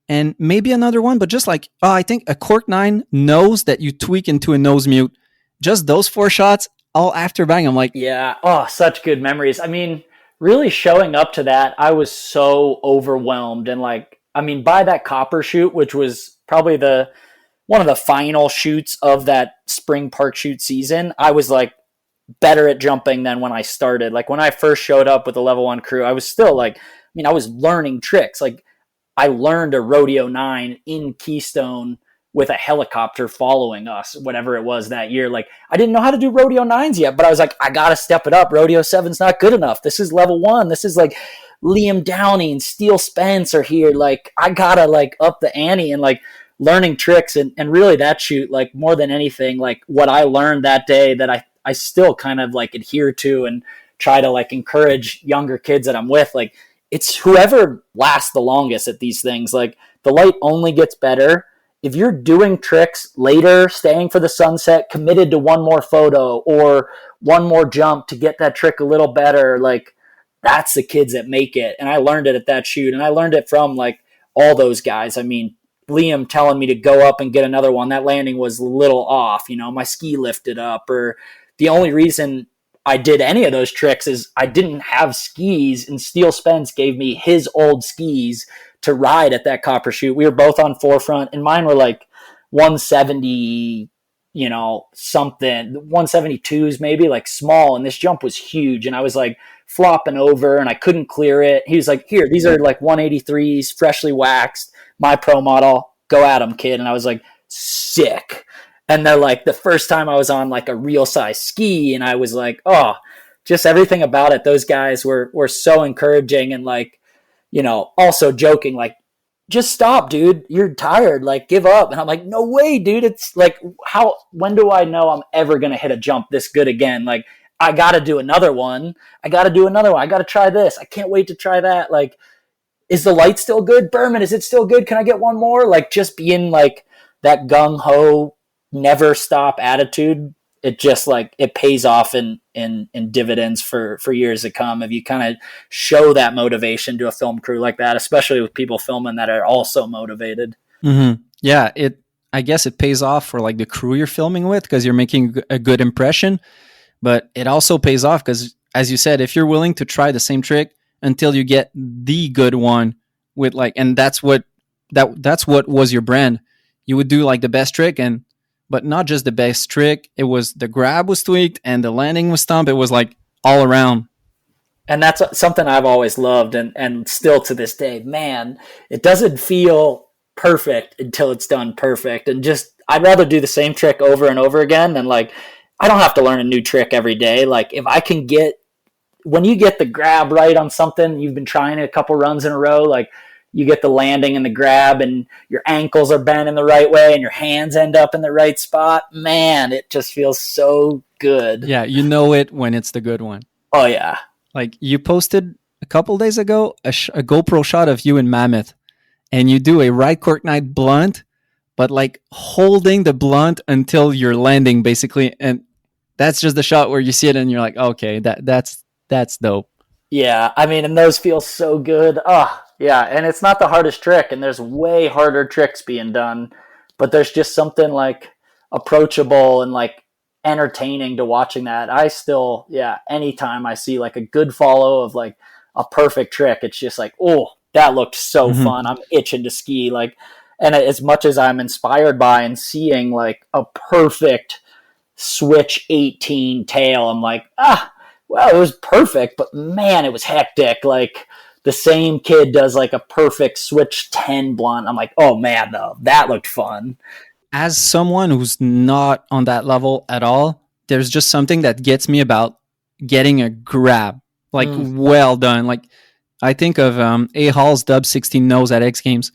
and maybe another one, but just like, I think a cork 9 nose that you tweak into a nose mute. Just those 4 shots, all after bang. I'm like, yeah, such good memories. I mean, really showing up to that, I was so overwhelmed. And like, I mean, by that copper shoot, which was probably one of the final shoots of that spring park shoot season, I was like better at jumping than when I started. Like when I first showed up with the level 1 crew, I was still like, I was learning tricks. Like I learned a Rodeo 9 in Keystone with a helicopter following us, whatever it was that year. Like I didn't know how to do Rodeo 9s yet, but I was like, I got to step it up. Rodeo 7's not good enough. This is level 1. This is like Liam Downey and Steele Spence are here. Like I got to like up the ante and like learning tricks. And really that shoot, like more than anything, like what I learned that day that I still kind of like adhere to and try to like encourage younger kids that I'm with. Like it's whoever lasts the longest at these things. Like the light only gets better. If you're doing tricks later, staying for the sunset, committed to one more photo or one more jump to get that trick a little better, like that's the kids that make it. And I learned it at that shoot, and I learned it from like all those guys. I mean, Liam telling me to go up and get another one, that landing was a little off, my ski lifted up, or the only reason I did any of those tricks is I didn't have skis, and Steele Spence gave me his old skis to ride at that copper shoot. We were both on forefront, and mine were like 170, something, 172s maybe, like small, and this jump was huge, and I was like flopping over, and I couldn't clear it. He was like, here, these are like 183s, freshly waxed, my pro model, go at them, kid. And I was like, sick. And they're like, the first time I was on like a real size ski, and I was like, just everything about it. Those guys were so encouraging, and like, also joking, like, just stop, dude. You're tired. Like, give up. And I'm like, no way, dude. It's like, when do I know I'm ever going to hit a jump this good again? Like, I got to do another one. I got to try this. I can't wait to try that. Like, is the light still good? Berman, is it still good? Can I get one more? Like, just being like that gung ho, never stop attitude. It just like it pays off in dividends for years to come if you kind of show that motivation to a film crew like that, especially with people filming that are also motivated. Mm-hmm. Yeah, I guess it pays off for like the crew you're filming with because you're making a good impression, but it also pays off because, as you said, if you're willing to try the same trick until you get the good one with like, and that's what was your brand. You would do like the best trick, but not just the best trick. It was the grab was tweaked and the landing was stumped. It was like all around. And that's something I've always loved, and still to this day, man, it doesn't feel perfect until it's done perfect. And just, I'd rather do the same trick over and over again than like, I don't have to learn a new trick every day. Like if I can when you get the grab right on something, you've been trying it a couple runs in a row, like you get the landing and the grab and your ankles are bent in the right way and your hands end up in the right spot, man, it just feels so good. Yeah, you know it when it's the good one. Oh yeah. Like you posted a couple days ago a GoPro shot of you in Mammoth, and you do a right cork knight blunt, but like holding the blunt until you're landing basically, and that's just the shot where you see it and you're like, okay, that's dope. Yeah, I mean, and those feel so good. Oh, yeah, and it's not the hardest trick, and there's way harder tricks being done, but there's just something like approachable and like entertaining to watching that. I still, yeah, anytime I see like a good follow of like a perfect trick, it's just like, oh, that looked so fun. I'm itching to ski. Like, and as much as I'm inspired by and seeing like a perfect switch 18 tail, I'm like, well, it was perfect, but man, it was hectic. Like the same kid does like a perfect switch 10 blunt. I'm like, oh man, though, that looked fun. As someone who's not on that level at all, there's just something that gets me about getting a grab, like well done. Like I think of A Hall's Dub 16 nose at X Games,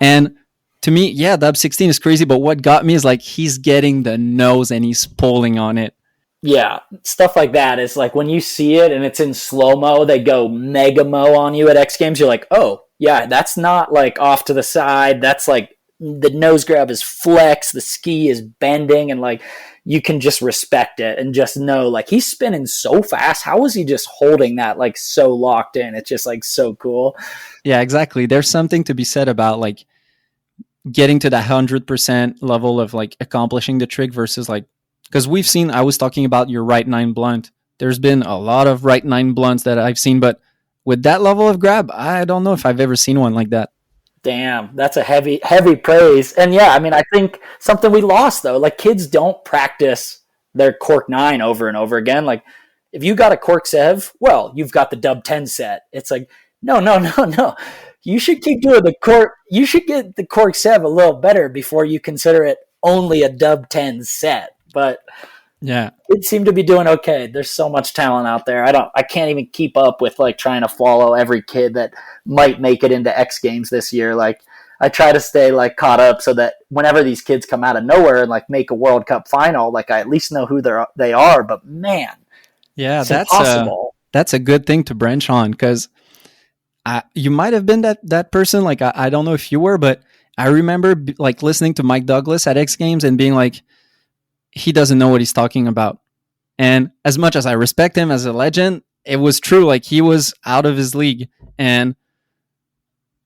and to me, yeah, Dub 16 is crazy. But what got me is like he's getting the nose and he's pulling on it. Yeah, stuff like that is like when you see it and it's in slow-mo, they go mega mo on you at X Games. You're like, oh yeah, that's not like off to the side. That's like the nose grab is flex, the ski is bending, and like you can just respect it and just know like he's spinning so fast. How is he just holding that like so locked in? It's just like so cool. Yeah, exactly. There's something to be said about like getting to that 100% level of like accomplishing the trick versus like, because we've seen, I was talking about your right 9 blunt. There's been a lot of right 9 blunts that I've seen, but with that level of grab, I don't know if I've ever seen one like that. Damn, that's a heavy praise. And yeah, I mean, I think something we lost though, like kids don't practice their cork 9 over and over again. Like if you got a cork 7, well, you've got the dub 10 set. It's like, no. You should keep doing the cork. You should get the cork 7 a little better before you consider it only a dub 10 set. But yeah, it seemed to be doing okay. There's so much talent out there. I can't even keep up with like trying to follow every kid that might make it into X Games this year. Like I try to stay like caught up so that whenever these kids come out of nowhere and like make a World Cup final, like I at least know who they are. But man, yeah, that's a good thing to branch on, because you might have been that person. Like I don't know if you were, but I remember like listening to Mike Douglas at X Games and being like, he doesn't know what he's talking about. And as much as I respect him as a legend, it was true. Like he was out of his league, and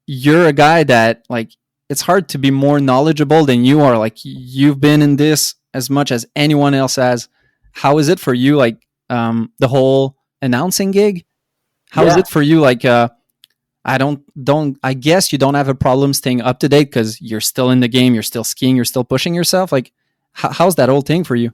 you're a guy that like, it's hard to be more knowledgeable than you are. Like you've been in this as much as anyone else has. How is it for you? Like the whole announcing gig, how is it for you? Like, I guess you don't have a problem staying up to date because you're still in the game. You're still skiing. You're still pushing yourself. Like, how's that whole thing for you?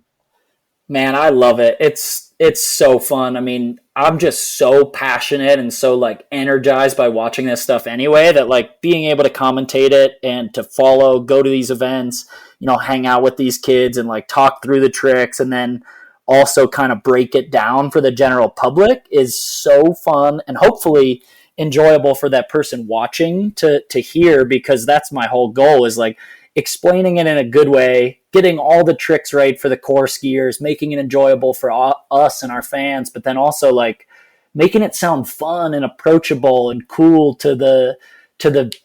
Man, I love it. It's so fun. I mean, I'm just so passionate and so like energized by watching this stuff anyway, that like being able to commentate it and to follow, go to these events, you know, hang out with these kids and like talk through the tricks and then also kind of break it down for the general public is so fun and hopefully enjoyable for that person watching to hear, because that's my whole goal, is like explaining it in a good way, getting all the tricks right for the core skiers, making it enjoyable for us and our fans, but then also like making it sound fun and approachable and cool to the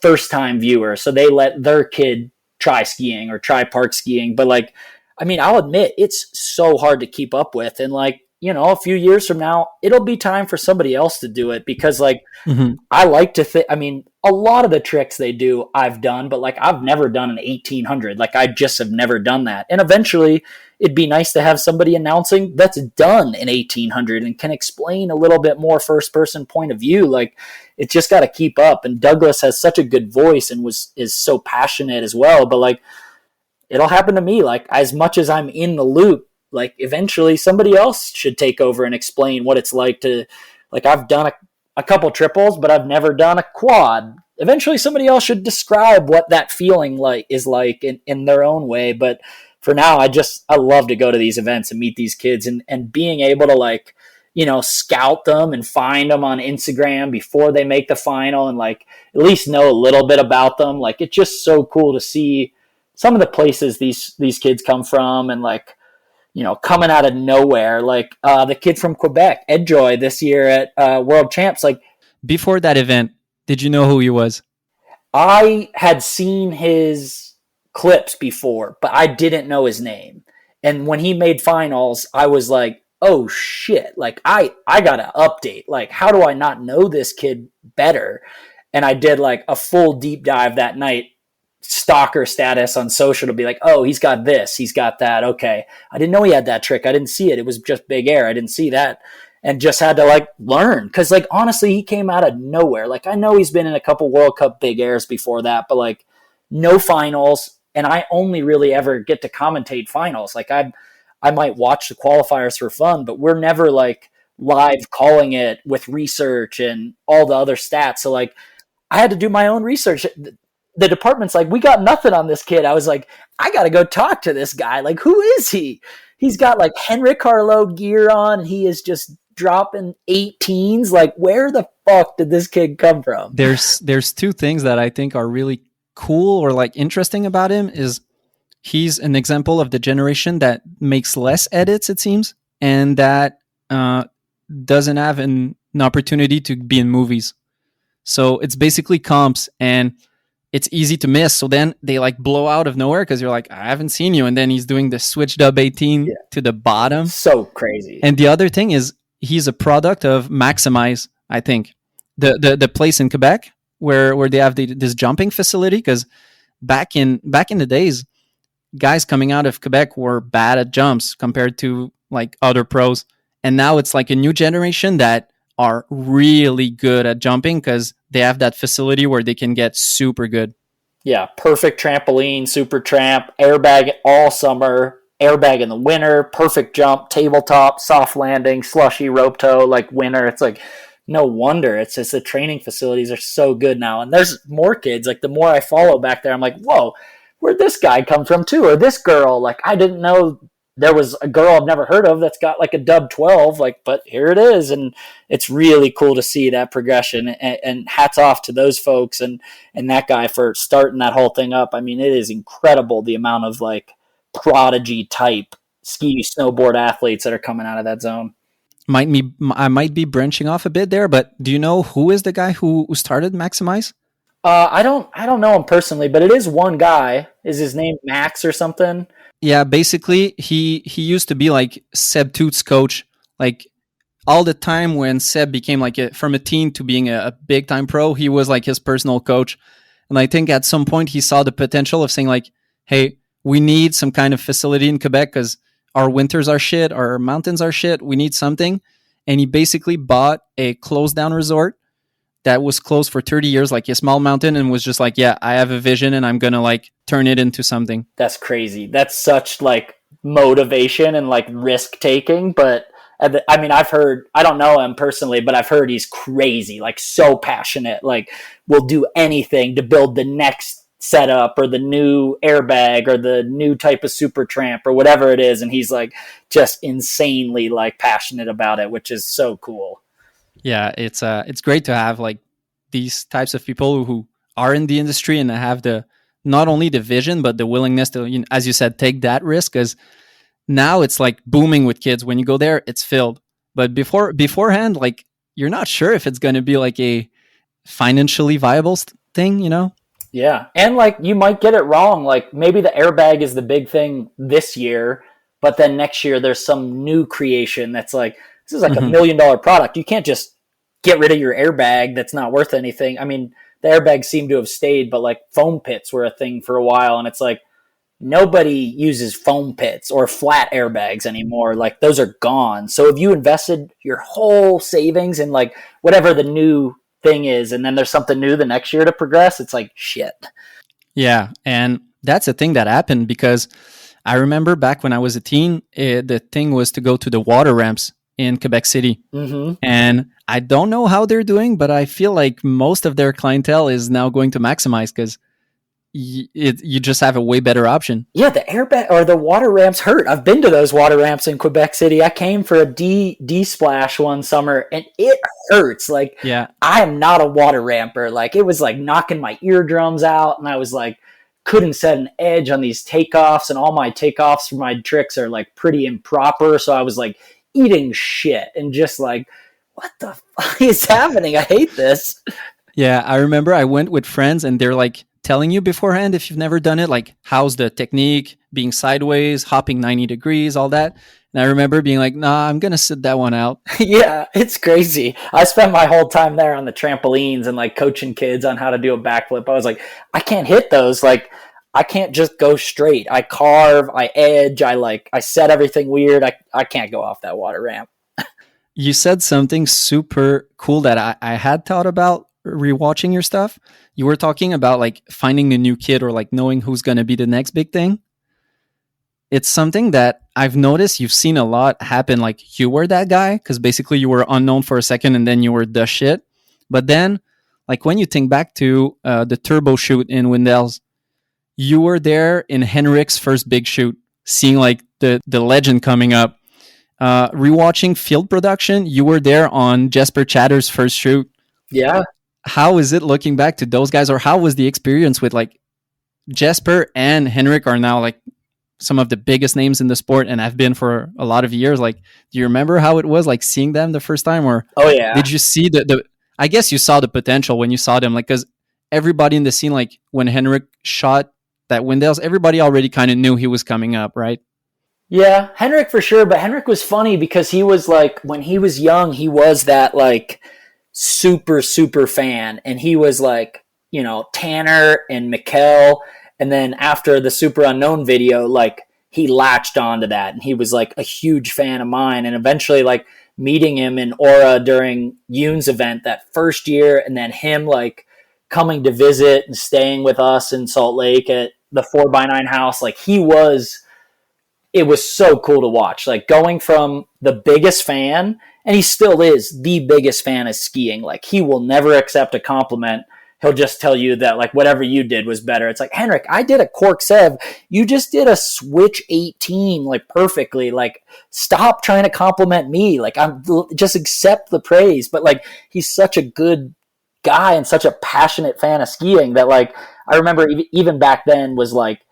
first time viewer, so they let their kid try skiing or try park skiing. But like, I mean, I'll admit it's so hard to keep up with, and like, you know, a few years from now, it'll be time for somebody else to do it, because like, I like to think, I mean, a lot of the tricks they do, I've done, but like, I've never done an 1800. Like, I just have never done that. And eventually it'd be nice to have somebody announcing that's done an 1800 and can explain a little bit more first person point of view. Like, it's just got to keep up. And Douglas has such a good voice and is so passionate as well. But like, it'll happen to me. Like, as much as I'm in the loop, like eventually somebody else should take over and explain what it's like to Like I've done a couple triples, but I've never done a quad. Eventually somebody else should describe what that feeling is like in their own way. But for now, I love to go to these events and meet these kids, and being able to like, scout them and find them on Instagram before they make the final and like at least know a little bit about them. Like it's just so cool to see some of the places these kids come from, and like, coming out of nowhere, like the kid from Quebec, Edjoy, this year at World Champs. Like Before that event, did you know who he was? I had seen his clips before, but I didn't know his name. And when he made finals, I was like, oh shit, like I gotta update. Like, how do I not know this kid better? And I did like a full deep dive that night, stalker status on social, to be like, oh, he's got this, he's got that. Okay. I didn't know he had that trick. I didn't see it. It was just big air. I didn't see that. And just had to like learn. Cause like, honestly, he came out of nowhere. Like I know he's been in a couple World Cup big airs before that, but like no finals. And I only really ever get to commentate finals. Like I might watch the qualifiers for fun, but we're never like live calling it with research and all the other stats. So like I had to do my own research. The department's like, we got nothing on this kid. I was like, I got to go talk to this guy. Like, who is he? He's got like Henrik Harlow gear on. He is just dropping 18s. Like, where the fuck did this kid come from? There's two things that I think are really cool or like interesting about him. Is he's an example of the generation that makes less edits, it seems, and that doesn't have an opportunity to be in movies. So it's basically comps, and it's easy to miss. So then they like blow out of nowhere because you're like, I haven't seen you. And then he's doing the switched up 18 to the bottom. So crazy. And the other thing is he's a product of Maximize, I think. The place in Quebec where they have this jumping facility, because back in the days, guys coming out of Quebec were bad at jumps compared to like other pros. And now it's like a new generation that are really good at jumping because they have that facility where they can get super good. Yeah, perfect trampoline, super tramp, airbag all summer, airbag in the winter, perfect jump, tabletop, soft landing, slushy rope toe, like winter. It's like, no wonder. It's just the training facilities are so good now. And there's more kids. Like the more I follow back there, I'm like, whoa, where'd this guy come from too? Or this girl? Like I didn't know there was a girl I've never heard of that's got like a dub 12, like, but here it is. And it's really cool to see that progression, and hats off to those folks and that guy for starting that whole thing up. I mean, it is incredible the amount of like prodigy type ski snowboard athletes that are coming out of that zone. I might be branching off a bit there, but do you know who is the guy who started Maximize? I don't know him personally, but it is one guy. Is his name Max or something? Yeah, basically he used to be like Seb Toot's coach. Like all the time when Seb became like from a teen to being a big time pro, he was like his personal coach. And I think at some point he saw the potential of saying like, hey, we need some kind of facility in Quebec because our winters are shit, our mountains are shit. We need something. And he basically bought a closed down resort that was closed for 30 years, like a small mountain, and was just like, yeah, I have a vision and I'm going to like turn it into something. That's crazy. That's such like motivation and like risk taking. But I mean, I've heard, I don't know him personally, but I've heard he's crazy, like so passionate, like will do anything to build the next setup or the new airbag or the new type of super tramp or whatever it is. And he's like just insanely like passionate about it, which is so cool. Yeah, it's great to have like these types of people who are in the industry and have the not only the vision but the willingness to, you know, as you said, take that risk. Because now it's like booming with kids. When you go there, it's filled. But beforehand, like you're not sure if it's going to be like a financially viable thing, you know? Yeah, and like you might get it wrong. Like maybe the airbag is the big thing this year, but then next year there's some new creation that's like, this is like $1 million product. You can't just get rid of your airbag that's not worth anything. I mean, the airbags seem to have stayed, but like foam pits were a thing for a while, and it's like nobody uses foam pits or flat airbags anymore. Like those are gone. So if you invested your whole savings in like whatever the new thing is, and then there's something new the next year to progress, it's like shit. Yeah, and that's a thing that happened because I remember back when I was a teen, the thing was to go to the water ramps in Quebec City. Mm-hmm. And I don't know how they're doing, but I feel like most of their clientele is now going to Maximize because you just have a way better option. Yeah, the airbag or the water ramps hurt. I've been to those water ramps in Quebec City. I came for a D splash one summer, and it hurts. Like, Yeah. I am not a water ramper. Like, it was like knocking my eardrums out, and I was like, couldn't set an edge on these takeoffs, and all my takeoffs for my tricks are like pretty improper. So I was like eating shit and just like, what the fuck is happening? I hate this. Yeah, I remember I went with friends and they're like telling you beforehand if you've never done it, like how's the technique, being sideways, hopping 90 degrees, all that. And I remember being like, nah, I'm going to sit that one out. Yeah, it's crazy. I spent my whole time there on the trampolines and like coaching kids on how to do a backflip. I was like, I can't hit those. Like, I can't just go straight. I carve, I edge, I set everything weird. I can't go off that water ramp. You said something super cool that I had thought about rewatching your stuff. You were talking about like finding a new kid or like knowing who's going to be the next big thing. It's something that I've noticed you've seen a lot happen. Like you were that guy because basically you were unknown for a second and then you were the shit. But then like when you think back to the turbo shoot in Windell's, you were there in Henrik's first big shoot, seeing like the legend coming up. Rewatching Field Production, you were there on Jesper Chatter's first shoot. Yeah. How is it looking back to those guys, or how was the experience with like Jesper and Henrik are now like some of the biggest names in the sport and have been for a lot of years? Like, do you remember how it was like seeing them the first time, or oh yeah, did you see the I guess you saw the potential when you saw them, like because everybody in the scene, like when Henrik shot that Windell's, everybody already kind of knew he was coming up, right? Yeah, Henrik for sure. But Henrik was funny because he was like, when he was young, he was that like super fan, and he was like, you know, Tanner and Mikkel, and then after the Super Unknown video, like he latched onto that, and he was like a huge fan of mine, and eventually like meeting him in Aura during Yoon's event that first year, and then him like coming to visit and staying with us in Salt Lake at the 4x9 house, like it was so cool to watch, like going from the biggest fan, and he still is the biggest fan of skiing. Like he will never accept a compliment. He'll just tell you that like whatever you did was better. It's like, Henrik, I did a cork sev. You just did a switch 18 like perfectly. Like stop trying to compliment me. Like I'm just accept the praise. But like he's such a good guy and such a passionate fan of skiing that like I remember even back then was like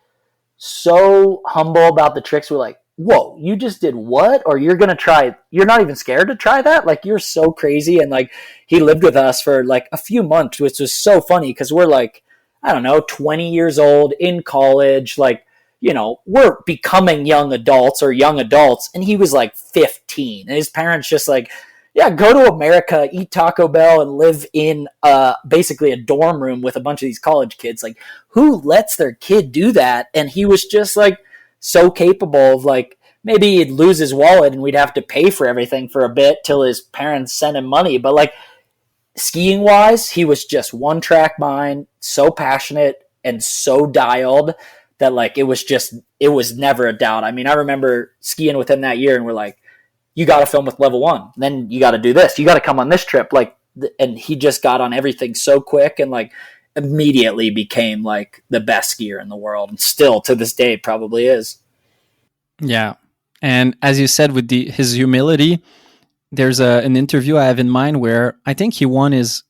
so humble about the tricks. We're like, whoa, you just did what? Or you're not even scared to try that? Like you're so crazy. And like he lived with us for like a few months, which was so funny because we're like, I don't know, 20 years old in college, like, you know, we're becoming young adults, and he was like 15, and his parents just like, yeah, go to America, eat Taco Bell, and live in basically a dorm room with a bunch of these college kids. Like, who lets their kid do that? And he was just like so capable of like, maybe he'd lose his wallet and we'd have to pay for everything for a bit till his parents sent him money. But like skiing wise, he was just one track mind, so passionate and so dialed that like it was never a doubt. I mean, I remember skiing with him that year and we're like, you got to film with level 1. Then you got to do this. You got to come on this trip. Like, and he just got on everything so quick and like immediately became like the best skier in the world, and still to this day probably is. Yeah. And as you said, with his humility, there's an interview I have in mind where I think he won his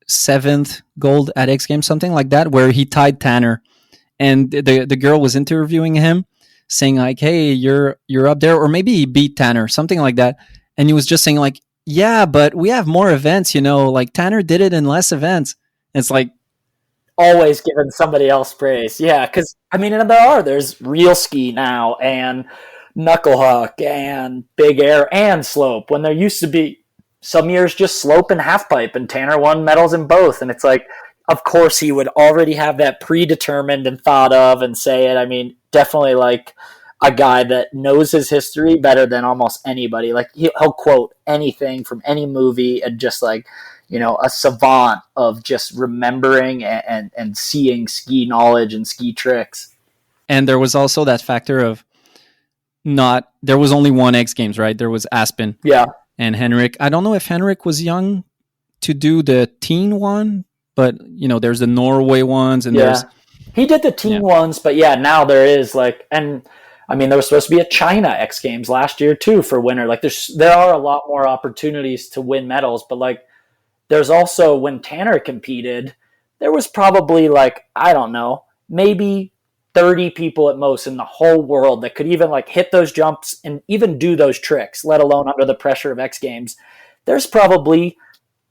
7th gold at X Games, something like that, where he tied Tanner, and the girl was interviewing him, saying like, hey, you're up there, or maybe he beat Tanner, something like that. And he was just saying like, yeah, but we have more events, you know, like Tanner did it in less events. And it's like, always giving somebody else praise. Yeah, because I mean, there's real ski now and knuckle huck and big air and slope, when there used to be some years just slope and half pipe, and Tanner won medals in both. And it's like, of course he would already have that predetermined and thought of and say it. I mean, definitely like a guy that knows his history better than almost anybody. Like he'll quote anything from any movie, and just like, you know, a savant of just remembering and seeing ski knowledge and ski tricks. And there was also that factor of there was only one X Games, right? There was Aspen. Yeah. and Henrik. I don't know if Henrik was young to do the teen one, but there's the Norway ones, and there's he did the teen ones, but now there is and I mean, there was supposed to be a China X Games last year too for winter. Like there are a lot more opportunities to win medals, but like there's also, when Tanner competed, there was probably I don't know, maybe 30 people at most in the whole world that could even hit those jumps and even do those tricks, let alone under the pressure of X Games. There's probably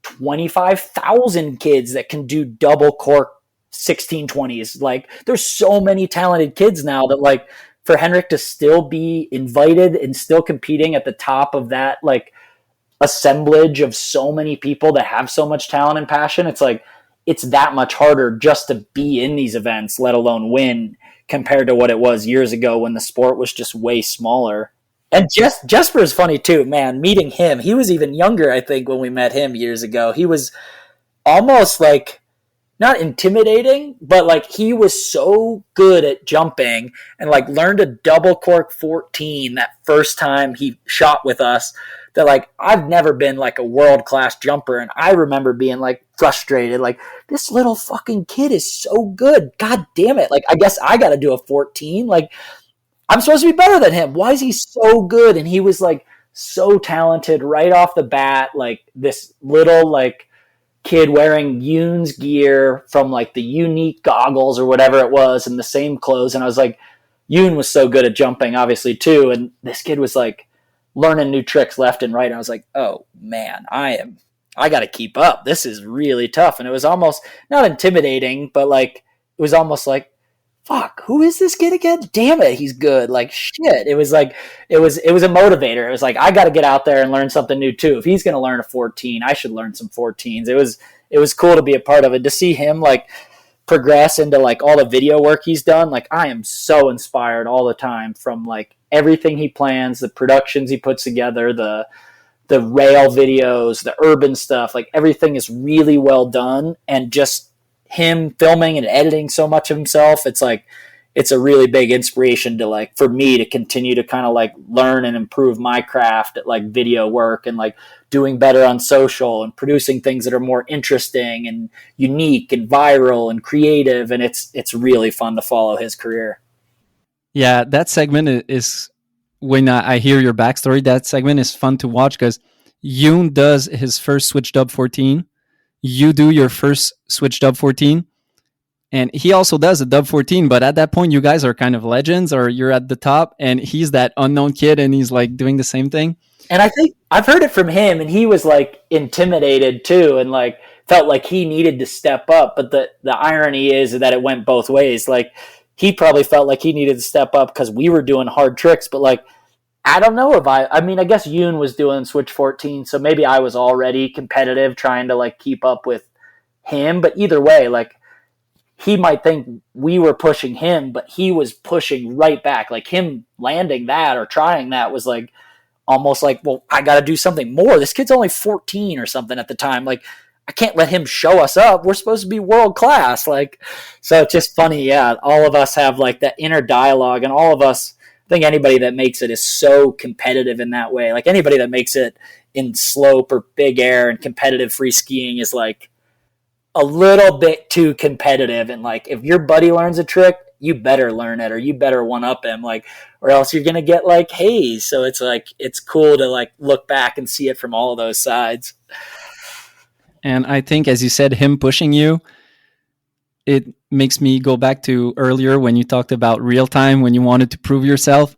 25,000 kids that can do double cork 1620s. There's so many talented kids now that for Henrik to still be invited and still competing at the top of that assemblage of so many people that have so much talent and passion, it's that much harder just to be in these events, let alone win, compared to what it was years ago when the sport was just way smaller. And Jesper is funny too, man. Meeting him, he was even younger, I think, when we met him years ago. He was almost not intimidating, but he was so good at jumping and learned a double cork 14 that first time he shot with us that I've never been a world-class jumper. And I remember being frustrated, this little fucking kid is so good. God damn it. I guess I got to do a 14. I'm supposed to be better than him. Why is he so good? And he was so talented right off the bat. This little kid wearing Yoon's gear from the unique goggles or whatever it was and the same clothes. And I was Yoon was so good at jumping, obviously too. And this kid was learning new tricks left and right. And I was oh man, I got to keep up. This is really tough. And it was almost not intimidating, but it was almost fuck, who is this kid again? Damn it, he's good. Shit. It was it was a motivator. It was I got to get out there and learn something new too. If he's going to learn a 14, I should learn some 14s. It was cool to be a part of it, to see him progress into all the video work he's done. I am so inspired all the time from everything he plans, the productions he puts together, the rail videos, the urban stuff. Everything is really well done, and just him filming and editing so much of himself, it's a really big inspiration to for me to continue to kind of learn and improve my craft at video work, and doing better on social and producing things that are more interesting and unique and viral and creative. And it's really fun to follow his career. Yeah, that segment is, when I hear your backstory, that segment is fun to watch because Yoon does his first switch dub 14. You do your first switch dub 14, and he also does a dub 14, but at that point you guys are kind of legends, or you're at the top, and he's that unknown kid and he's doing the same thing. And I think I've heard it from him, and he was intimidated too, and felt he needed to step up. But the irony is that it went both ways. He probably felt he needed to step up because we were doing hard tricks, but I don't know if I mean, I guess Yoon was doing Switch 14, so maybe I was already competitive trying to keep up with him. But either way, he might think we were pushing him, but he was pushing right back. Him landing that or trying that was almost well, I got to do something more. This kid's only 14 or something at the time. I can't let him show us up. We're supposed to be world class. So it's just funny. Yeah. All of us have that inner dialogue, and all of us, I think anybody that makes it is so competitive in that way. Anybody that makes it in slope or big air and competitive free skiing is a little bit too competitive. And if your buddy learns a trick, you better learn it, or you better one up him, or else you're going to get haze. So it's it's cool to look back and see it from all of those sides. And I think, as you said, him pushing you, it makes me go back to earlier when you talked about real time, when you wanted to prove yourself.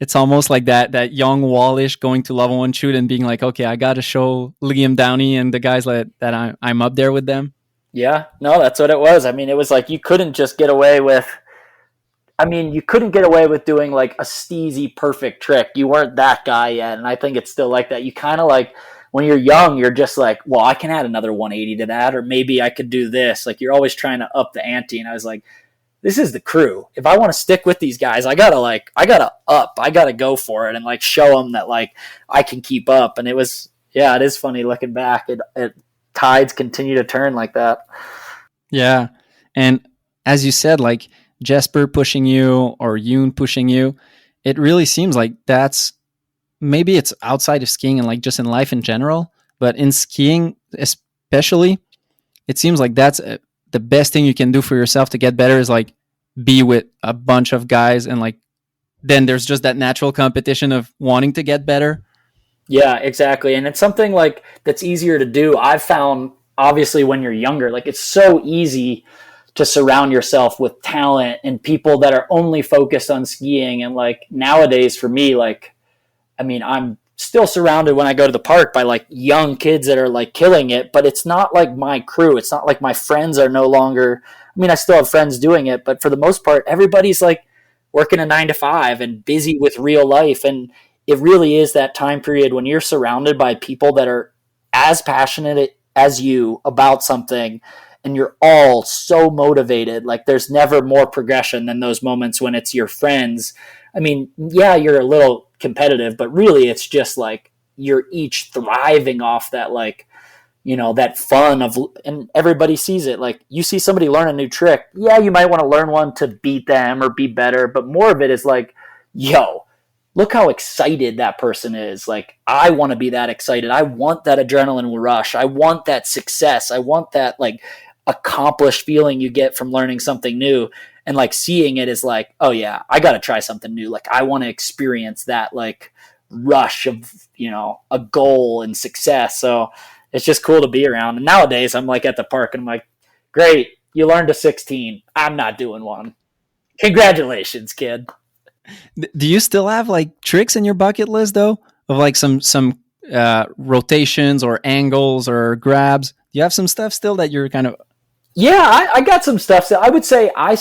It's almost like that young Wallisch going to level 1 shoot and being okay, I got to show Liam Downey and the guys that I'm up there with them. Yeah, no, that's what it was. I mean, it was you couldn't just get away with, you couldn't get away with doing a steezy perfect trick. You weren't that guy yet. And I think it's still that. You kind of when you're young, you're just well, I can add another 180 to that, or maybe I could do this. You're always trying to up the ante. And I was this is the crew. If I want to stick with these guys, I gotta up. I gotta go for it and show them that I can keep up. And it was, yeah, it is funny looking back. It tides continue to turn like that. Yeah, and as you said, Jesper pushing you or Yoon pushing you, it really seems that's maybe it's outside of skiing and like just in life in general, but in skiing especially, it seems like that's the best thing you can do for yourself to get better is like be with a bunch of guys, and like then there's just that natural competition of wanting to get better. Yeah, exactly. And it's something like that's easier to do. I've found obviously when you're younger, like it's so easy to surround yourself with talent and people that are only focused on skiing. And like nowadays for me, like, I mean, I'm still surrounded when I go to the park by like young kids that are like killing it, but it's not like my crew. It's not like my friends are no longer, I mean, I still have friends doing it, but for the most part, everybody's like working a 9 to 5 and busy with real life. And it really is that time period when you're surrounded by people that are as passionate as you about something and you're all so motivated. Like there's never more progression than those moments when it's your friends. I mean, yeah, you're a little competitive, but really it's just like you're each thriving off that, like, you know, that fun of, and everybody sees it. Like you see somebody learn a new trick. Yeah, you might want to learn one to beat them or be better, but more of it is like, yo, look how excited that person is. Like, I want to be that excited. I want that adrenaline rush. I want that success. I want that like accomplished feeling you get from learning something new. And like seeing it is like, oh yeah, I got to try something new. Like I want to experience that like rush of, you know, a goal and success. So it's just cool to be around. And nowadays I'm like at the park and I'm like, great, you learned a 16. I'm not doing one. Congratulations, kid. Do you still have like tricks in your bucket list though, of like some rotations or angles or grabs? Do you have some stuff still that you're kind of? Yeah, I got some stuff. So I would say I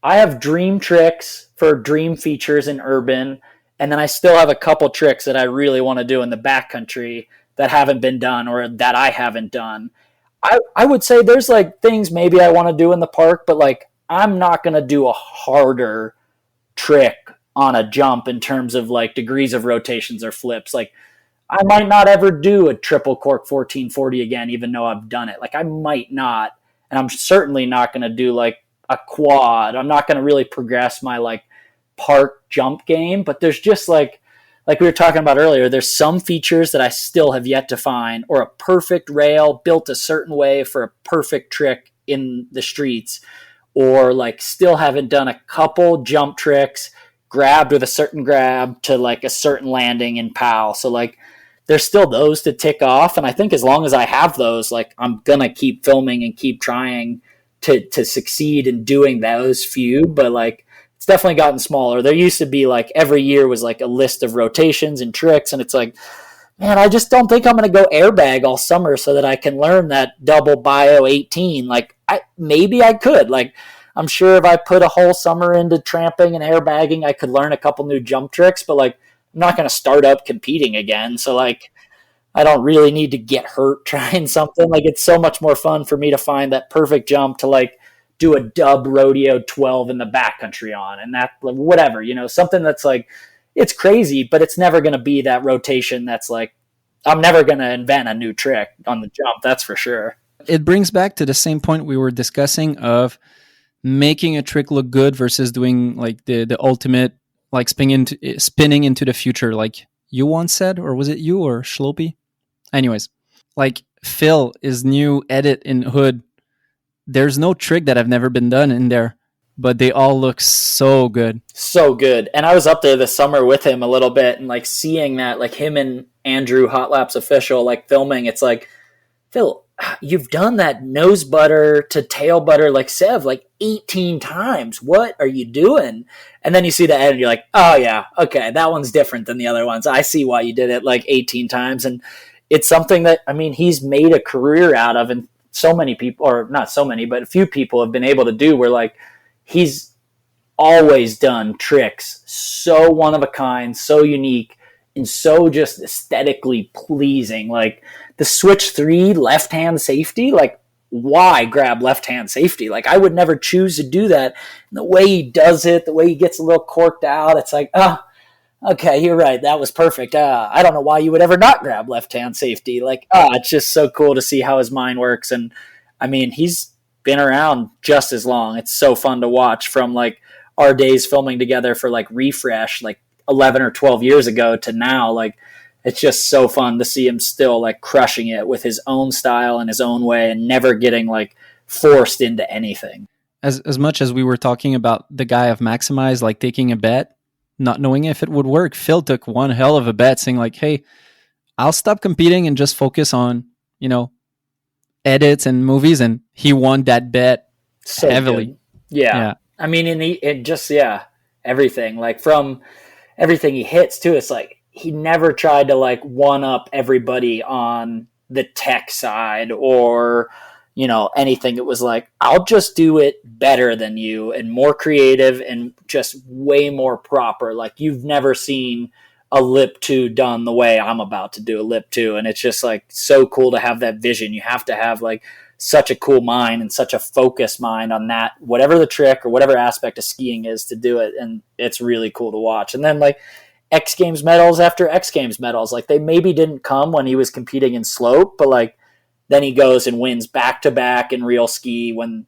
have dream tricks for dream features in urban, and then I still have a couple tricks that I really want to do in the backcountry that haven't been done or that I haven't done. I would say there's like things maybe I want to do in the park, but like I'm not going to do a harder trick on a jump in terms of like degrees of rotations or flips. Like I might not ever do a triple cork 1440 again, even though I've done it. Like I might not, and I'm certainly not going to do like a quad. I'm not going to really progress my like park jump game, but there's just like we were talking about earlier, there's some features that I still have yet to find, or a perfect rail built a certain way for a perfect trick in the streets, or like still haven't done a couple jump tricks grabbed with a certain grab to like a certain landing in POW. So like there's still those to tick off. And I think as long as I have those, like I'm going to keep filming and keep trying to succeed in doing those few, but like it's definitely gotten smaller. There used to be like every year was like a list of rotations and tricks. And it's like, man, I just don't think I'm going to go airbag all summer so that I can learn that double bio 18. Like maybe I could, like, I'm sure if I put a whole summer into tramping and airbagging, I could learn a couple new jump tricks, but like, I'm not going to start up competing again. So like, I don't really need to get hurt trying something. Like it's so much more fun for me to find that perfect jump to like do a dub rodeo 12 in the backcountry on, and that whatever, you know, something that's like, it's crazy, but it's never going to be that rotation. That's like, I'm never going to invent a new trick on the jump. That's for sure. It brings back to the same point we were discussing of making a trick look good versus doing like the ultimate, like spinning into the future, like you once said, or was it you or Schlopey? Anyways, like Phil, his new edit in Hood, there's no trick that have never been done in there, but they all look so good. So good. And I was up there this summer with him a little bit, and like seeing that, like him and Andrew, Hot Laps official, like filming, it's like, Phil, you've done that nose butter to tail butter like Sev like 18 times. What are you doing? And then you see the edit and you're like, oh yeah, okay, that one's different than the other ones. I see why you did it like 18 times. And it's something that, I mean, he's made a career out of, and so many people, or not so many, but a few people have been able to do, where like he's always done tricks so one of a kind, so unique, and so just aesthetically pleasing. Like the switch 3 left hand safety, like why grab left hand safety? Like I would never choose to do that. And the way he does it, the way he gets a little corked out, it's like, oh, okay, you're right, that was perfect. I don't know why you would ever not grab left hand safety. Like, it's just so cool to see how his mind works. And I mean, he's been around just as long. It's so fun to watch from like our days filming together for like Refresh, like 11 or 12 years ago to now. Like, it's just so fun to see him still like crushing it with his own style and his own way and never getting like forced into anything. As much as we were talking about the guy of Maximize, like taking a bet, not knowing if it would work, Phil took one hell of a bet saying like, hey, I'll stop competing and just focus on, edits and movies. And he won that bet So heavily. good. Yeah. I mean, everything, like from everything he hits too. It's like, he never tried to like one up everybody on the tech side or, anything. It was like, I'll just do it better than you and more creative and just way more proper. Like, you've never seen a lip 2 done the way I'm about to do a lip 2. And it's just like so cool to have that vision. You have to have like such a cool mind and such a focused mind on that, whatever the trick or whatever aspect of skiing is, to do it. And it's really cool to watch. And then like X Games medals after X Games medals, like they maybe didn't come when he was competing in slope, but like then he goes and wins back to back in real ski when,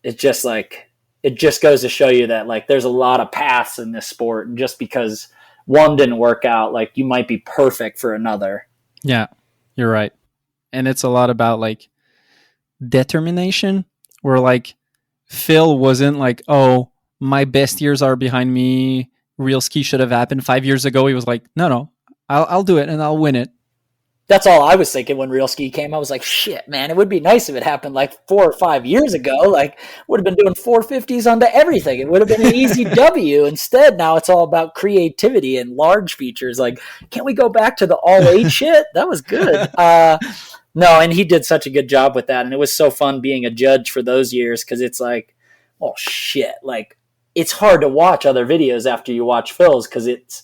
it's just like, it just goes to show you that like there's a lot of paths in this sport. And just because one didn't work out, like you might be perfect for another. Yeah, you're right. And it's a lot about like determination, where like Phil wasn't like, oh, my best years are behind me, real ski should have happened 5 years ago. He was like, no, I'll do it and I'll win it. That's all I was thinking when real ski came. I was like, shit, man, it would be nice if it happened like 4 or 5 years ago. Like, would have been doing 450s onto everything. It would have been an easy W. Instead, now it's all about creativity and large features. Like, can't we go back to the all 8 shit? That was good. No, and he did such a good job with that. And it was so fun being a judge for those years, because it's like, oh shit, like it's hard to watch other videos after you watch Phil's, because it's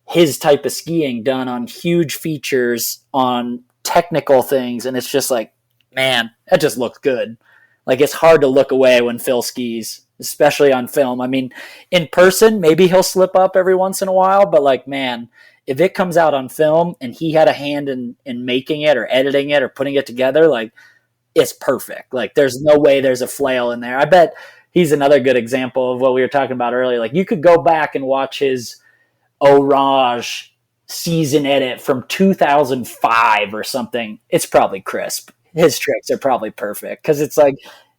his type of skiing done on huge features, on technical things. And it's just like, man, that just looks good. Like, it's hard to look away when Phil skis, especially on film. I mean, in person, maybe he'll slip up every once in a while, but like, man, if it comes out on film and he had a hand in making it or editing it or putting it together, like, it's perfect. Like, there's no way there's a flail in there. I bet he's another good example of what we were talking about earlier. Like, you could go back and watch his Orage season edit from 2005 or something. It's probably crisp. His tricks are probably perfect, because it's like,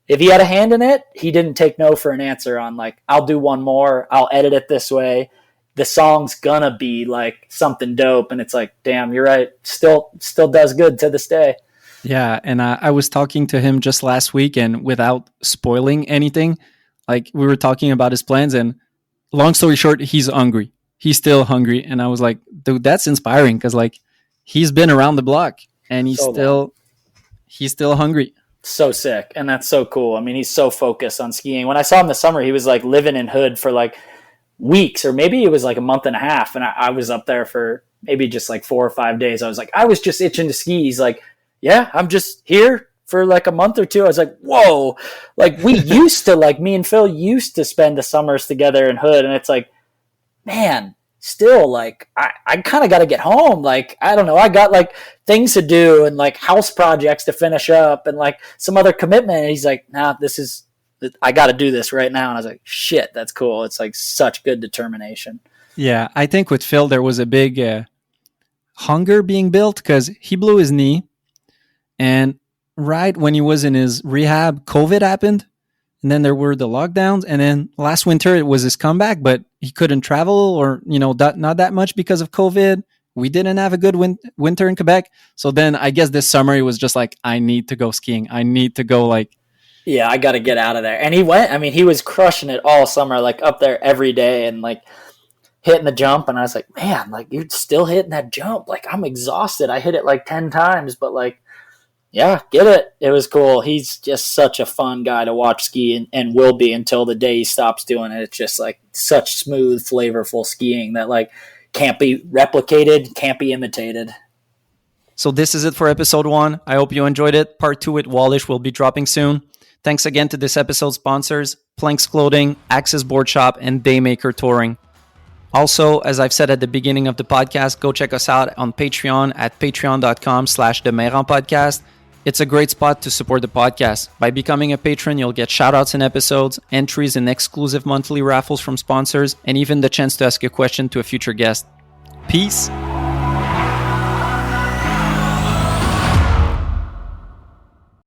if he had a hand in it, he didn't take no for an answer on like, I'll do one more, I'll edit it this way, the song's gonna be like something dope. And it's like, damn, you're right, still does good to this day. Yeah, and I was talking to him just last week, and without spoiling anything, like we were talking about his plans, and long story short, he's hungry. He's still hungry. And I was like, dude, that's inspiring, because like he's been around the block and he's still hungry. So sick. And that's so cool. I mean, he's so focused on skiing. When I saw him this summer, he was like living in Hood for like weeks, or maybe it was like a month and a half. And I was up there for maybe just like 4 or 5 days. I was like, I was just itching to ski. He's like, yeah, I'm just here for like a month or two. I was like, whoa, like we used to, like me and Phil used to spend the summers together in Hood. And it's like, man, still like I kind of got to get home. Like, I don't know, I got like things to do and like house projects to finish up and like some other commitment. And he's like, nah, I got to do this right now. And I was like, shit, that's cool. It's like such good determination. Yeah, I think with Phil there was a big hunger being built, because he blew his knee, and right when he was in his rehab, COVID happened. And then there were the lockdowns. And then last winter, it was his comeback, but he couldn't travel, or, not that much because of COVID. We didn't have a good winter in Quebec. So then I guess this summer he was just like, I need to go skiing. I need to go yeah, I got to get out of there. And he went, I mean, he was crushing it all summer, like up there every day and like hitting the jump. And I was like, man, like you're still hitting that jump. Like, I'm exhausted. I hit it like 10 times, but like, yeah, get it. It was cool. He's just such a fun guy to watch ski, and will be until the day he stops doing it. It's just like such smooth, flavorful skiing that like can't be replicated, can't be imitated. So this is it for episode 1. I hope you enjoyed it. Part 2 with Wallisch will be dropping soon. Thanks again to this episode's sponsors, Planks Clothing, Axis Board Shop, and Daymaker Touring. Also, as I've said at the beginning of the podcast, go check us out on Patreon at patreon.com/themeranpodcast. It's a great spot to support the podcast. By becoming a patron, you'll get shoutouts in episodes, entries in exclusive monthly raffles from sponsors, and even the chance to ask a question to a future guest. Peace!